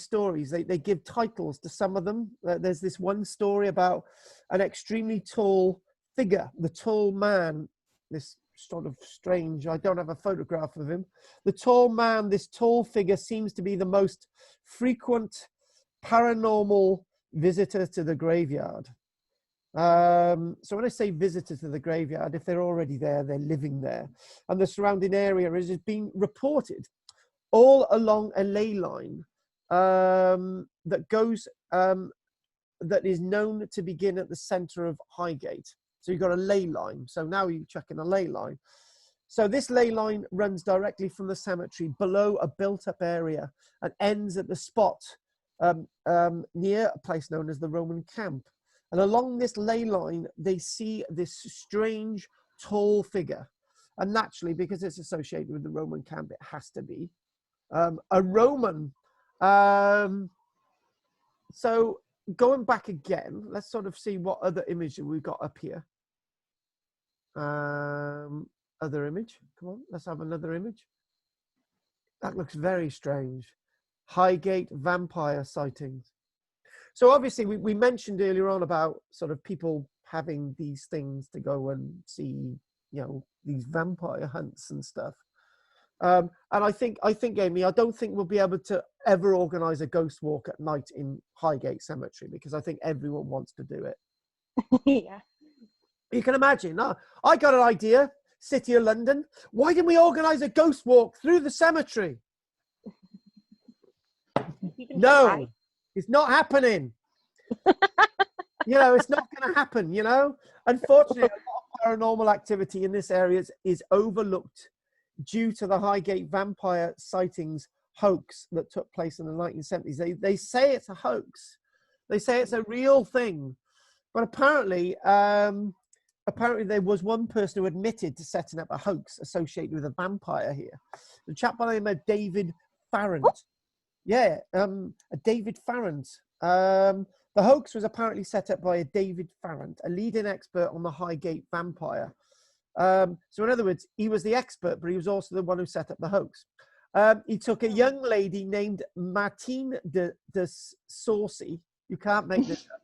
stories, they give titles to some of them. There's this one story about an extremely tall figure, the tall man, this sort of strange, I don't have a photograph of him. The tall man, this tall figure, seems to be the most frequent paranormal visitor to the graveyard. So when I say visitor to the graveyard, if they're already there, they're living there. And the surrounding area is being reported all along a ley line that goes, that is known to begin at the center of Highgate. So you've got a ley line. So now you're checking a ley line. So this ley line runs directly from the cemetery below a built-up area and ends at the spot near a place known as the Roman camp. And along this ley line, they see this strange, tall figure. And naturally, because it's associated with the Roman camp, it has to be a Roman. So going back again, let's sort of see what other image we've got up here. Other image. Come on, let's have another image. That looks very strange. Highgate vampire sightings. So obviously we mentioned earlier on about sort of people having these things to go and see, you know, these vampire hunts and stuff. And I think, Amy, I don't think we'll be able to ever organize a ghost walk at night in Highgate Cemetery, because I think everyone wants to do it. Yeah. You can imagine. I got an idea, City of London. Why didn't we organize a ghost walk through the cemetery? No, it's not happening. You know, it's not going to happen, you know. Unfortunately, a lot of paranormal activity in this area is overlooked due to the Highgate vampire sightings hoax that took place in the 1970s. They say it's a hoax. They say it's a real thing. But apparently there was one person who admitted to setting up a hoax associated with a vampire here. The chap by the name of David Farrant. Yeah, a David Farrant. The hoax was apparently set up by a David Farrant, a leading expert on the Highgate vampire. So in other words, he was the expert, but he was also the one who set up the hoax. He took a young lady named Martine de Saucy. You can't make this up.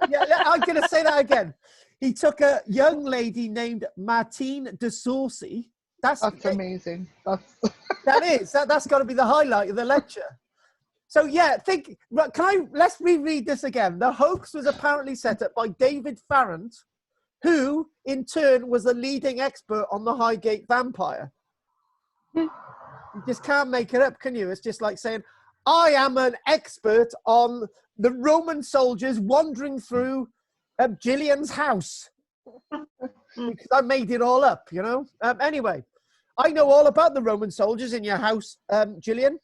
Yeah, I'm going to say that again. He took a young lady named Martine de Saucy. That's amazing. That's got to be the highlight of the lecture. So yeah, let's reread this again. The hoax was apparently set up by David Farrant, who in turn was the leading expert on the Highgate vampire. You just can't make it up, can you? It's just like saying, I am an expert on the Roman soldiers wandering through Gillian's house. Because I made it all up, you know? Anyway, I know all about the Roman soldiers in your house, Gillian.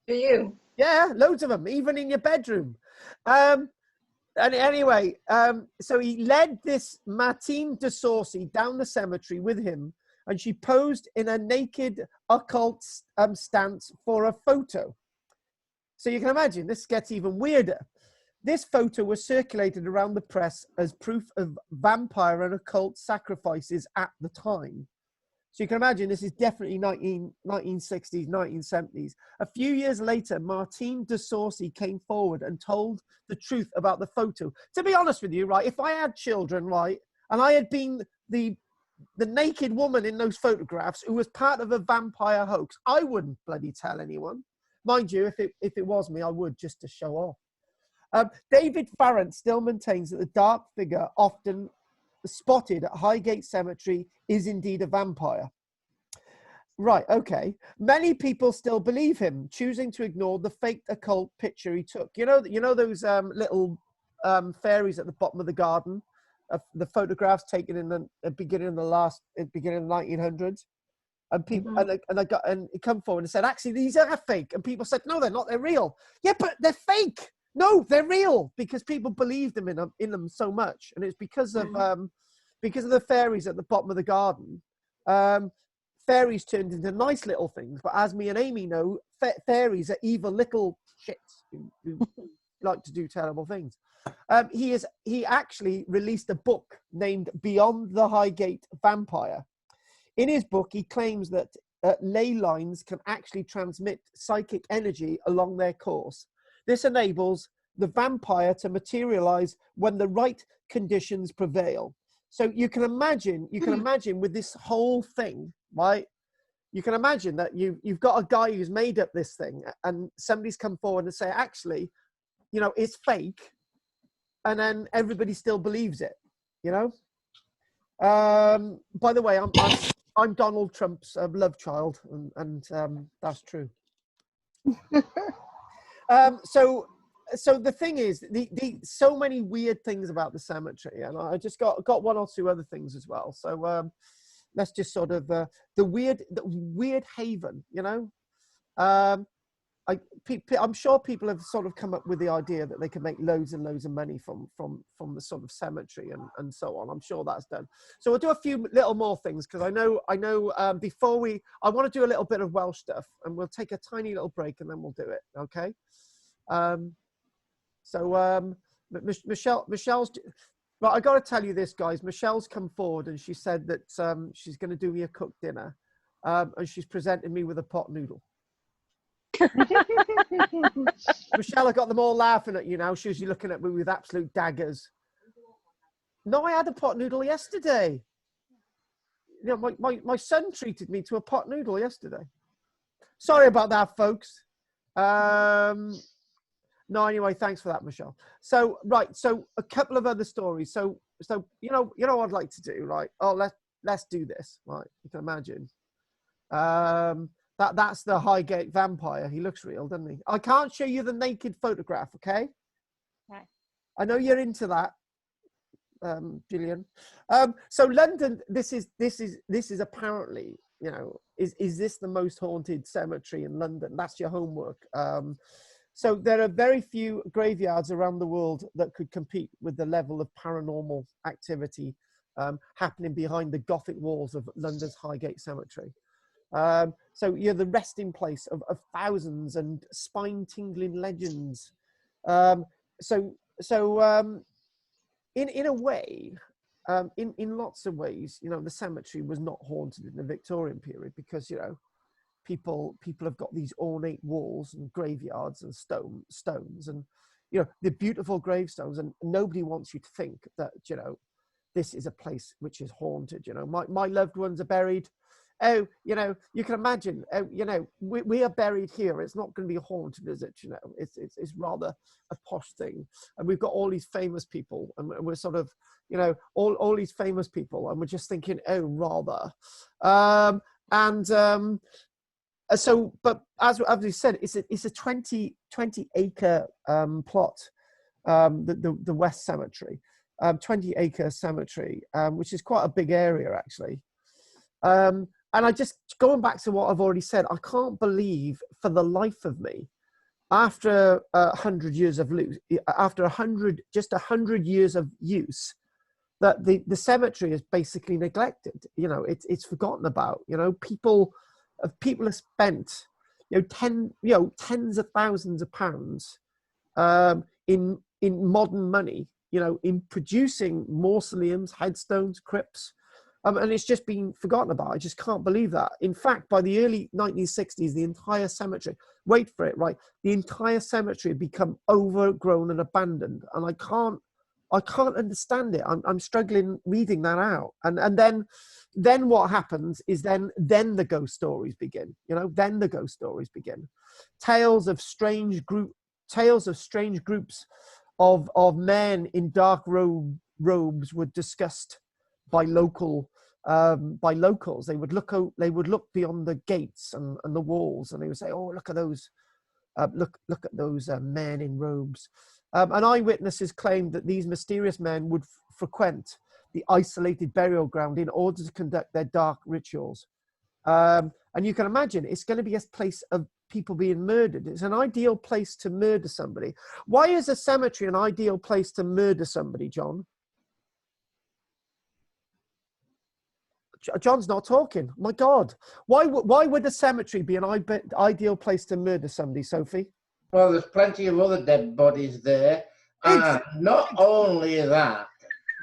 Do you? Yeah, loads of them, even in your bedroom. And anyway, so he led this Martine de Saucy down the cemetery with him, and she posed in a naked occult stance for a photo. So you can imagine, this gets even weirder. This photo was circulated around the press as proof of vampire and occult sacrifices at the time. So you can imagine this is definitely 1960s, 1970s. A few years later, Martine de Saucy came forward and told the truth about the photo. To be honest with you, right, if I had children, right, and I had been the naked woman in those photographs who was part of a vampire hoax, I wouldn't bloody tell anyone. Mind you, if it was me, I would, just to show off. David Farrant still maintains that the dark figure often spotted at Highgate Cemetery is indeed a vampire. Right, okay. Many people still believe him, choosing to ignore the faked occult picture he took. You know those little fairies at the bottom of the garden, the photographs taken in the beginning of the 1900s, and people and he come forward and said, actually these are fake, and people said, no, they're not, they're real. Yeah, but they're fake. No, they're real, because people believed them in them so much, and it's because of the fairies at the bottom of the garden. Fairies turned into nice little things, but as me and Amy know, fairies are evil little shits who like to do terrible things. He actually released a book named Beyond the Highgate Vampire. In his book, he claims that ley lines can actually transmit psychic energy along their course. This enables the vampire to materialize when the right conditions prevail. So you can imagine with this whole thing, right? You can imagine that you've got a guy who's made up this thing, and somebody's come forward and say, actually, it's fake, and then everybody still believes it. By the way, I'm Donald Trump's love child, and that's true. So the thing is, the so many weird things about the cemetery, and I just got one or two other things as well. So let's just sort of the weird haven, I'm sure people have sort of come up with the idea that they can make loads and loads of money from the sort of cemetery and so on. I'm sure that's done. So we'll do a few little more things, because I know before I want to do a little bit of Welsh stuff, and we'll take a tiny little break and then we'll do it. Okay. Michelle's, well, I got to tell you this, guys. Michelle's come forward and she said that she's going to do me a cooked dinner, and she's presented me with a pot noodle. Michelle, I got them all laughing at you now. She was looking at me with absolute daggers. No, I had a pot noodle yesterday. My son treated me to a pot noodle yesterday. Sorry about that, folks. No, anyway, thanks for that, Michelle. So, right, so a couple of other stories. So you know what I'd like to do, right? Oh, let's do this, right? You can imagine. That's the Highgate vampire. He looks real, doesn't he? I can't show you the naked photograph, okay? Okay. I know you're into that, Gillian. So London, this is apparently, is this the most haunted cemetery in London? That's your homework. So there are very few graveyards around the world that could compete with the level of paranormal activity happening behind the Gothic walls of London's Highgate Cemetery. So you're the resting place of thousands and spine-tingling legends. In a way, in lots of ways, the cemetery was not haunted in the Victorian period, because people have got these ornate walls and graveyards and stones and the beautiful gravestones, and nobody wants you to think that this is a place which is haunted. My loved ones are buried. Oh, you can imagine. We are buried here. It's not going to be haunted, is it? It's rather a posh thing, and we've got all these famous people, and we're sort of all these famous people, and we're just thinking, oh, rather. So, but as we said, it's a 20 acre plot, the West Cemetery, 20 acre cemetery, which is quite a big area actually. and I just, going back to what I've already said, I can't believe for the life of me, after 100 years of just 100 years of use, that the cemetery is basically neglected. You know, it's forgotten about. You know, people have spent, tens of thousands of pounds in modern money, in producing mausoleums, headstones, crypts, and it's just been forgotten about. I just can't believe that. In fact, by the early 1960s, the entire cemetery, wait for it, right? The entire cemetery had become overgrown and abandoned, and I can't understand it. I'm struggling reading that out. And then what happens is then the ghost stories begin. Then the ghost stories begin. Tales of strange groups of men in dark robes were discussed by locals. They would look beyond the gates and the walls, and they would say, "Oh, look at those, look at those men in robes." And eyewitnesses claimed that these mysterious men would frequent the isolated burial ground in order to conduct their dark rituals. And you can imagine it's going to be a place of people being murdered. It's an ideal place to murder somebody. Why is a cemetery an ideal place to murder somebody, John? John's not talking. My God. Why would a cemetery be an ideal place to murder somebody, Sophie? Well, there's plenty of other dead bodies there. And not only that,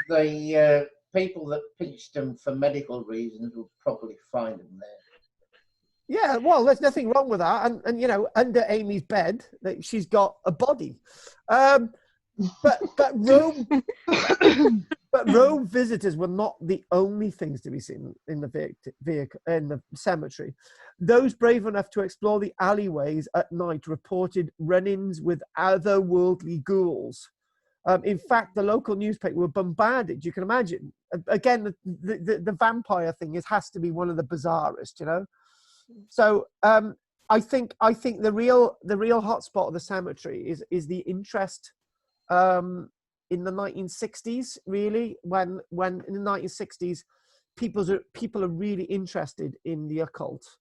the people that pinched them for medical reasons will probably find them there. Yeah, well, there's nothing wrong with that. And under Amy's bed, she's got a body. But Rome, but Rome visitors were not the only things to be seen in the cemetery. Those brave enough to explore the alleyways at night reported run-ins with otherworldly ghouls. In fact, the local newspaper were bombarded. You can imagine. Again, the vampire thing has to be one of the bizarrest, So I think the real hotspot of the cemetery is the interest in the 1960s, really, when in the 1960s people are really interested in the occult.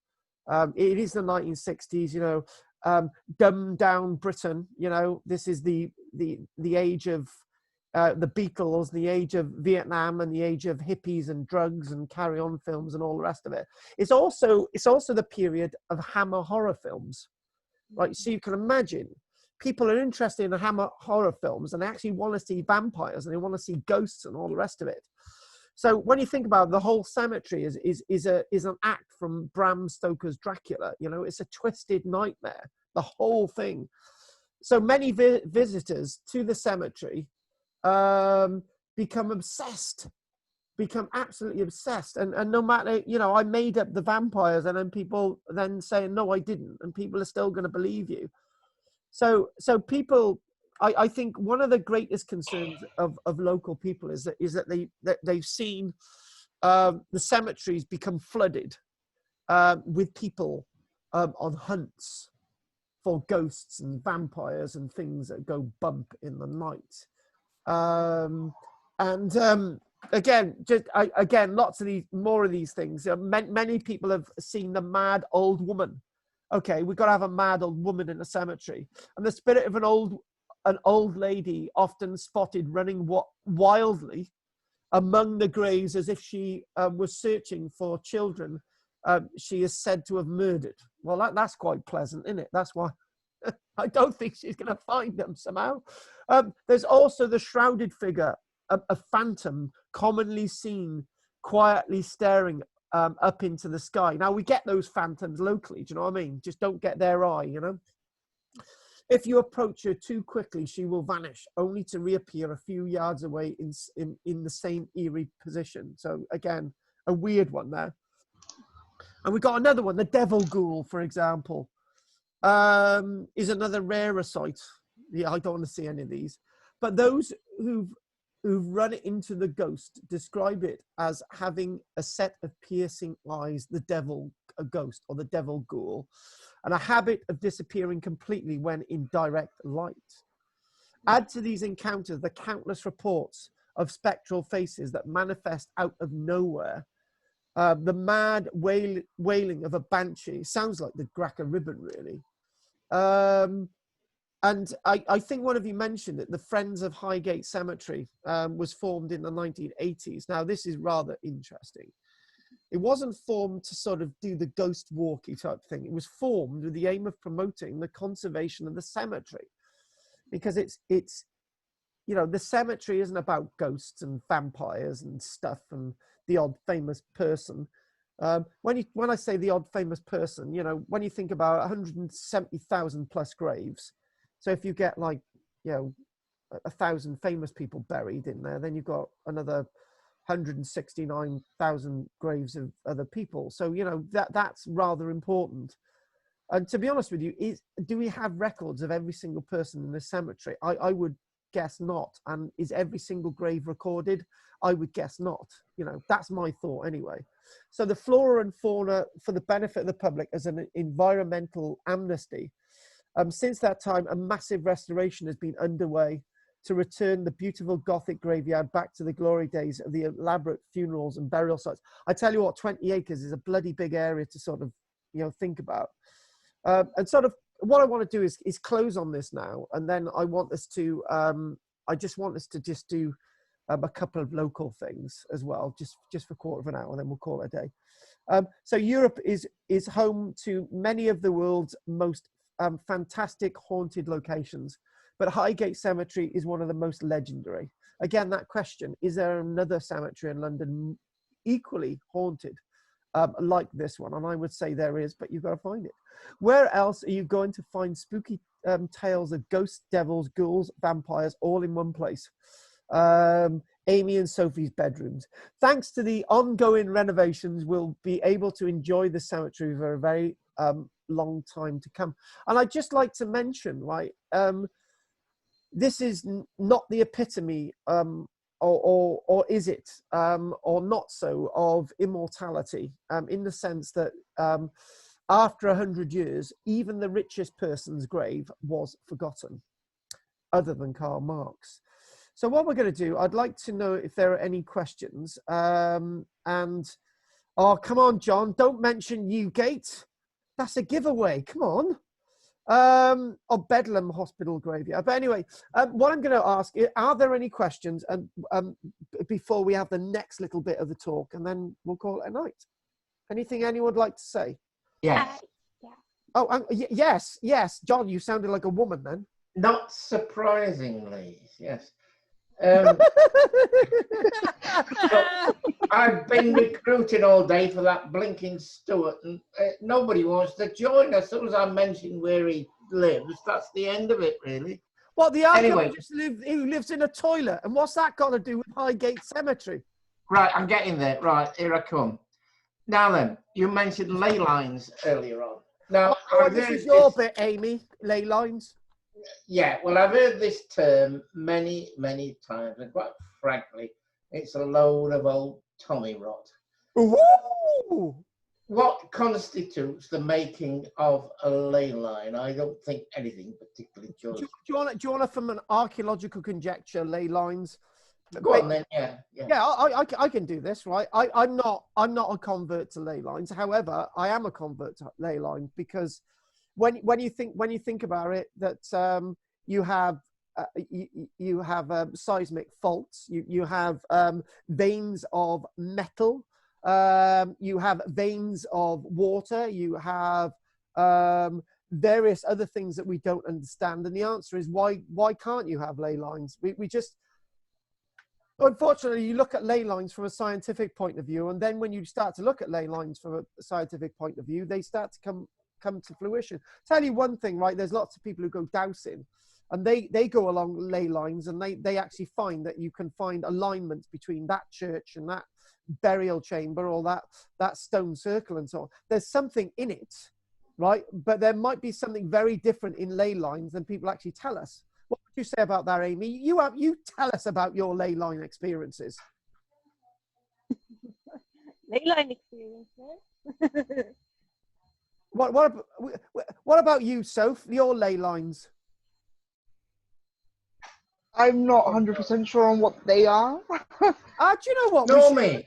It is the 1960s, dumbed down Britain. This is the age of the Beatles, the age of Vietnam, and the age of hippies and drugs and Carry On films and all the rest of it. It's also the period of Hammer horror films, right? So you can imagine people are interested in the Hammer horror films and they actually want to see vampires and they want to see ghosts and all the rest of it. So when you think about it, the whole cemetery is an act from Bram Stoker's Dracula. It's a twisted nightmare, the whole thing. So many visitors to the cemetery become absolutely obsessed. And no matter, I made up the vampires, and then people then saying, no, I didn't. And people are still going to believe you. So people, I think one of the greatest concerns of local people is that they've seen the cemeteries become flooded with people on hunts for ghosts and vampires and things that go bump in the night. Again, lots of more of these things. Many people have seen the mad old woman. Okay, we've got to have a mad old woman in a cemetery, and the spirit of an old lady often spotted running wildly among the graves as if she was searching for children she is said to have murdered. Well, that's quite pleasant, isn't it? That's why I don't think she's going to find them somehow. There's also the shrouded figure, a phantom commonly seen quietly staring up into the sky. Now, we get those phantoms locally, do you know what I mean? Just don't get their eye, If you approach her too quickly, she will vanish, only to reappear a few yards away in the same eerie position. So again, a weird one there. And we got another one, the devil ghoul, for example, is another rarer sight. Yeah, I don't want to see any of these. But those who've run into the ghost describe it as having a set of piercing eyes, a ghost or the devil ghoul, and a habit of disappearing completely when in direct light. Add to these encounters the countless reports of spectral faces that manifest out of nowhere The mad wailing of a banshee sounds like the Gracker ribbon, really. And I think one of you mentioned that the Friends of Highgate Cemetery was formed in the 1980s. Now, this is rather interesting. It wasn't formed to sort of do the ghost walkie type thing. It was formed with the aim of promoting the conservation of the cemetery, because it's you know, the cemetery isn't about ghosts and vampires and stuff and the odd famous person. When I say the odd famous person, you know, when you think about 170,000 plus graves, so if you get like, you know, 1,000 famous people buried in there, then you've got another 169,000 graves of other people. So, you know, that's rather important. And to be honest with you, do we have records of every single person in the cemetery? I would guess not. And is every single grave recorded? I would guess not. You know, that's my thought anyway. So the flora and fauna for the benefit of the public as an environmental amnesty. Since that time, a massive restoration has been underway to return the beautiful Gothic graveyard back to the glory days of the elaborate funerals and burial sites. I tell you what, 20 acres is a bloody big area to sort of, you know, think about. And sort of what I want to do is close on this now, and then I want us to, I just want us to just do a couple of local things as well, just for a quarter of an hour, and then we'll call it a day. So Europe is home to many of the world's most fantastic haunted locations, but Highgate Cemetery is one of the most legendary. Again, that question, is there another cemetery in London equally haunted like this one? And I would say there is, but you've got to find it. Where else are you going to find spooky tales of ghosts, devils, ghouls, vampires, all in one place? Amy and Sophie's bedrooms. Thanks to the ongoing renovations, we'll be able to enjoy the cemetery for a very long time to come. And I'd just like to mention, right, this is not the epitome, or is it, or not so, of immortality, in the sense that after 100 years, even the richest person's grave was forgotten, other than Karl Marx. So what we're going to do, I'd like to know if there are any questions. And, oh, come on, John, don't mention Newgate. That's a giveaway, come on. Or Bedlam Hospital Graveyard. But anyway, what I'm going to ask, are there any questions before we have the next little bit of the talk, and then we'll call it a night? Anything anyone would like to say? Yes. Yeah. Oh, yes. John, you sounded like a woman then. Not surprisingly, yes. I've been recruiting all day for that blinking Stuart, and nobody wants to join. As soon as I mention where he lives, that's the end of it, really. Well, the archaeologist who lives in a toilet, and what's that got to do with Highgate Cemetery? Right, I'm getting there. Right, here I come. Now then, you mentioned ley lines earlier on. Now, this is your bit, Amy. Ley lines. Yeah, well, I've heard this term many, many times, and quite frankly, it's a load of old Tommy rot. Ooh. What constitutes the making of a ley line? I don't think anything particularly does. Do you want to, from an archaeological conjecture, ley lines? Go on then, yeah. Yeah, I can do this, right? I'm not a convert to ley lines. However, I am a convert to ley lines because when you think about it, that you have seismic faults, you have veins of metal, you have veins of water, you have various other things that we don't understand. And the answer is why can't you have ley lines? We just, unfortunately, you look at ley lines from a scientific point of view, and then when you start to look at ley lines from a scientific point of view, they start to come to fruition. Tell you one thing, right? There's lots of people who go dowsing, and they go along ley lines, and they actually find that you can find alignments between that church and that burial chamber, or that stone circle, and so on. There's something in it, right? But there might be something very different in ley lines than people actually tell us. What would you say about that, Amy? You tell us about your ley line experiences. Ley line experiences. What about you, Soph? Your ley lines? I'm not 100% sure on what they are. Do you know what? Know me.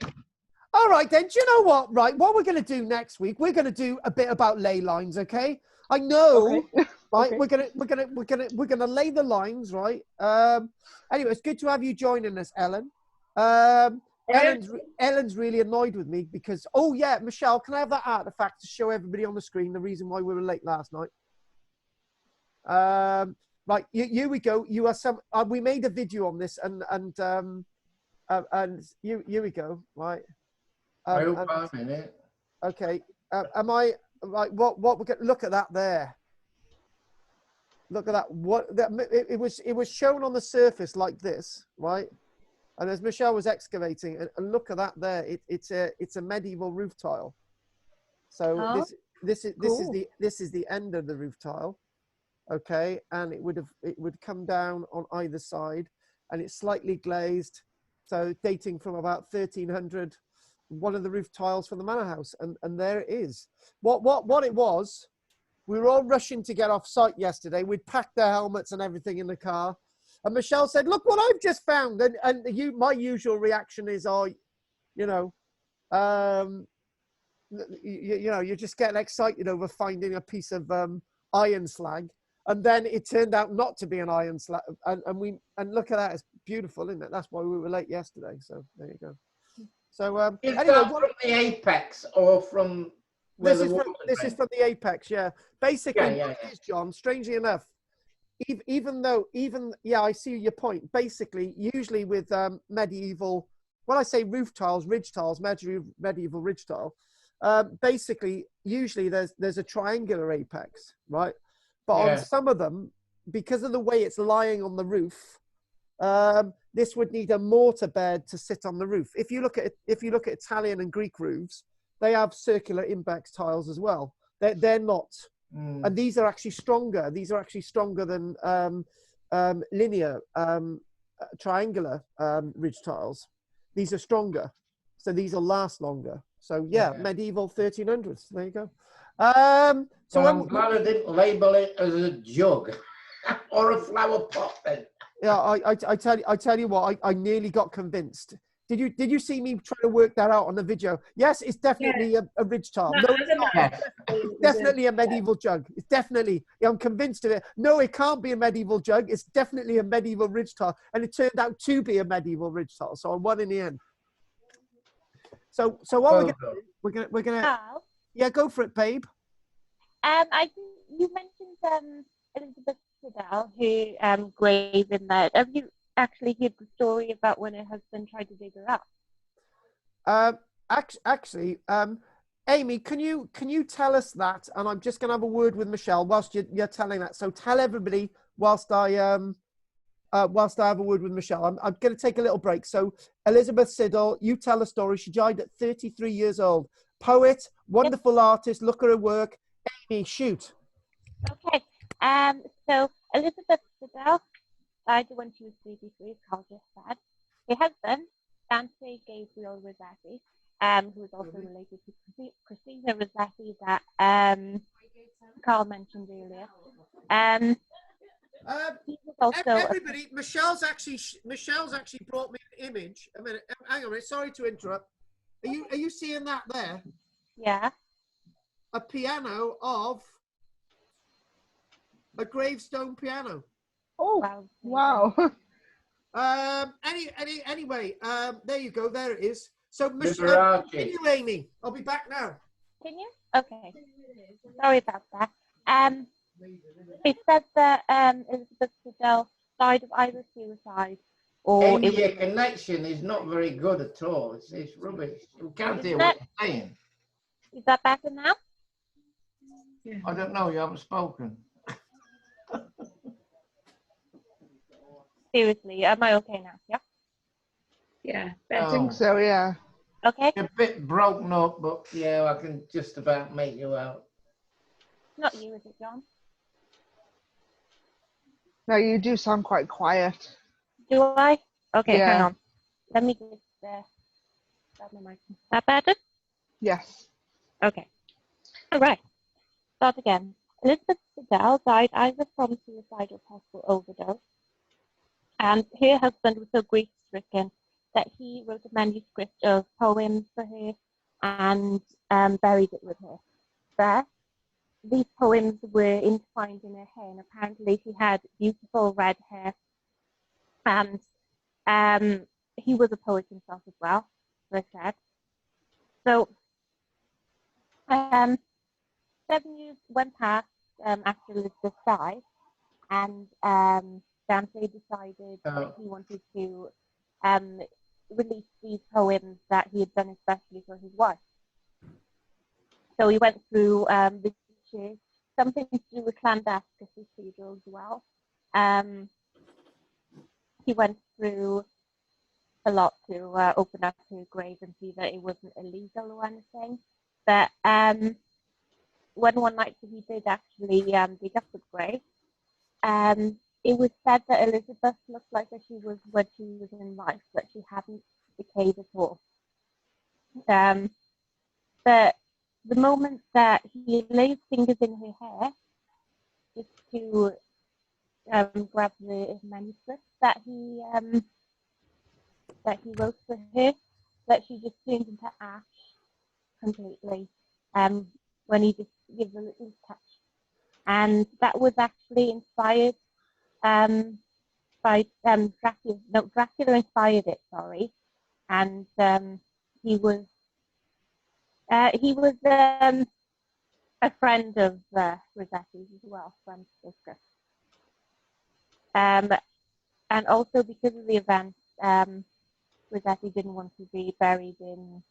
All right, then. Do you know what? Right, what we're going to do next week? We're going to do a bit about ley lines. Okay. I know. Okay. Right. Okay. We're gonna lay the lines. Right. Anyway, it's good to have you joining us, Ellen. Ellen's really annoyed with me because, oh yeah, Michelle, can I have that artifact to show everybody on the screen the reason why we were late last night? Right, here we go. You are some. We made a video on this, and here we go. Right. I hope I'm in it. Okay. Am I right? What we're going? Look at that there. Look at that. What that it was shown on the surface like this, right? And as Michelle was excavating, and look at that there. It's a medieval roof tile. So Oh, this is cool. the end of the roof tile. Okay, and it would come down on either side, and it's slightly glazed, so dating from about 1300. One of the roof tiles for the manor house, and there it is. What it was, we were all rushing to get off site yesterday. We'd packed their helmets and everything in the car, and Michelle said, "Look what I've just found." And my usual reaction is, "Oh, you know, you're just getting excited over finding a piece of iron slag." And then it turned out not to be an iron slag, and look at that, it's beautiful, isn't it? That's why we were late yesterday. So there you go. So Is anyway, that from the apex or from where this the is from the apex, yeah. Basically, Yeah. what it is, John, strangely enough, even I see your point. Basically, usually with medieval, when I say roof tiles, ridge tiles, medieval ridge tile, basically, usually there's a triangular apex, right? But Yeah. on some of them, because of the way it's lying on the roof, this would need a mortar bed to sit on the roof. If you look at Italian and Greek roofs, they have circular ibex tiles as well. They're not, and these are actually stronger. These are actually stronger than linear triangular ridge tiles. These are stronger, so these will last longer. So yeah. Medieval 1300s. There you go. So I'm glad I didn't label it as a jug or a flower pot then. Yeah, I tell you what, I nearly got convinced. Did you see me trying to work that out on the video? Yes, it's definitely a ridge tile. No, it's not. It's definitely a medieval jug. It's definitely. I'm convinced of it. No, it can't be a medieval jug. It's definitely a medieval ridge tile, and it turned out to be a medieval ridge tile. So I won in the end. So what we're gonna Carl, yeah, go for it, babe. you mentioned Elizabeth Siddell, who graved in there. Have you actually heard the story about when her husband tried to dig her up? Actually, Amy, can you tell us that? And I'm just going to have a word with Michelle whilst you're telling that. So tell everybody whilst I have a word with Michelle. I'm going to take a little break. So Elizabeth Siddell, you tell the story. She died at 33 years old. Poet, wonderful artist. Look at her work. Amy, shoot. Okay. So Elizabeth Siddell died when she was 33, as Carl just said. Her husband, Dante Gabriel Rossetti, who was also related to Christina Rossetti that Carl mentioned earlier. He was also Everybody, Michelle's actually brought me an image. A minute, hang on a minute. Sorry to interrupt. Are you seeing that there? Yeah. A piano of a gravestone piano. Oh, wow. Anyway, there you go. There it is. So, Michelle, continue, Amy. I'll be back now. Can you? Okay. Sorry about that. It said that Elizabeth Siddell died of either suicide or Amy, your connection is not very good at all. It's rubbish. You can't hear what you're saying. Is that better now? I don't know. You haven't spoken. Seriously, am I okay now? Yeah. Yeah, I think so, yeah. Okay. You're a bit broken up, but yeah, I can just about make you out. Not you, is it, John? No, you do sound quite quiet. Do I? Okay, Yeah. hang on. Let me just grab my mic. Is that better? Yes. Okay. All right. Start again. Elizabeth Siddell died either from suicide or possible overdose. And her husband was so grief-stricken that he wrote a manuscript of poems for her and buried it with her. But these poems were entwined in her hair, and apparently she had beautiful red hair. And he was a poet himself as well, as I said. So 7 years went past after Elizabeth died, and Dante decided that he wanted to release these poems that he had done especially for his wife. So he went through the church, something to do with Llandask Cathedral as well. He went through a lot to open up her grave and see that it wasn't illegal or anything. But when one night he did actually dig up the grave, it was said that Elizabeth looked like that she was when she was in life, but she hadn't decayed at all. But the moment that he laid fingers in her hair, just to grab the manuscript that he wrote for her, that she just turned into ash completely. When he just gives a little touch, and that was actually inspired by Dracula. No, Dracula inspired it. Sorry, and he was a friend of Rossetti's as well, Franciscus. And also because of the event, Rossetti didn't want to be buried in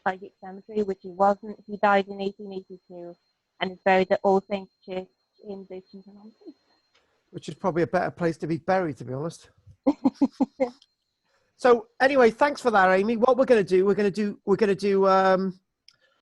Highgate Cemetery, which he wasn't. He died in 1882 and is buried at All Saints Church in Birchington-on-Sea. Which is probably a better place to be buried, to be honest. So anyway, thanks for that, Amy. What we're going to do, we're going to do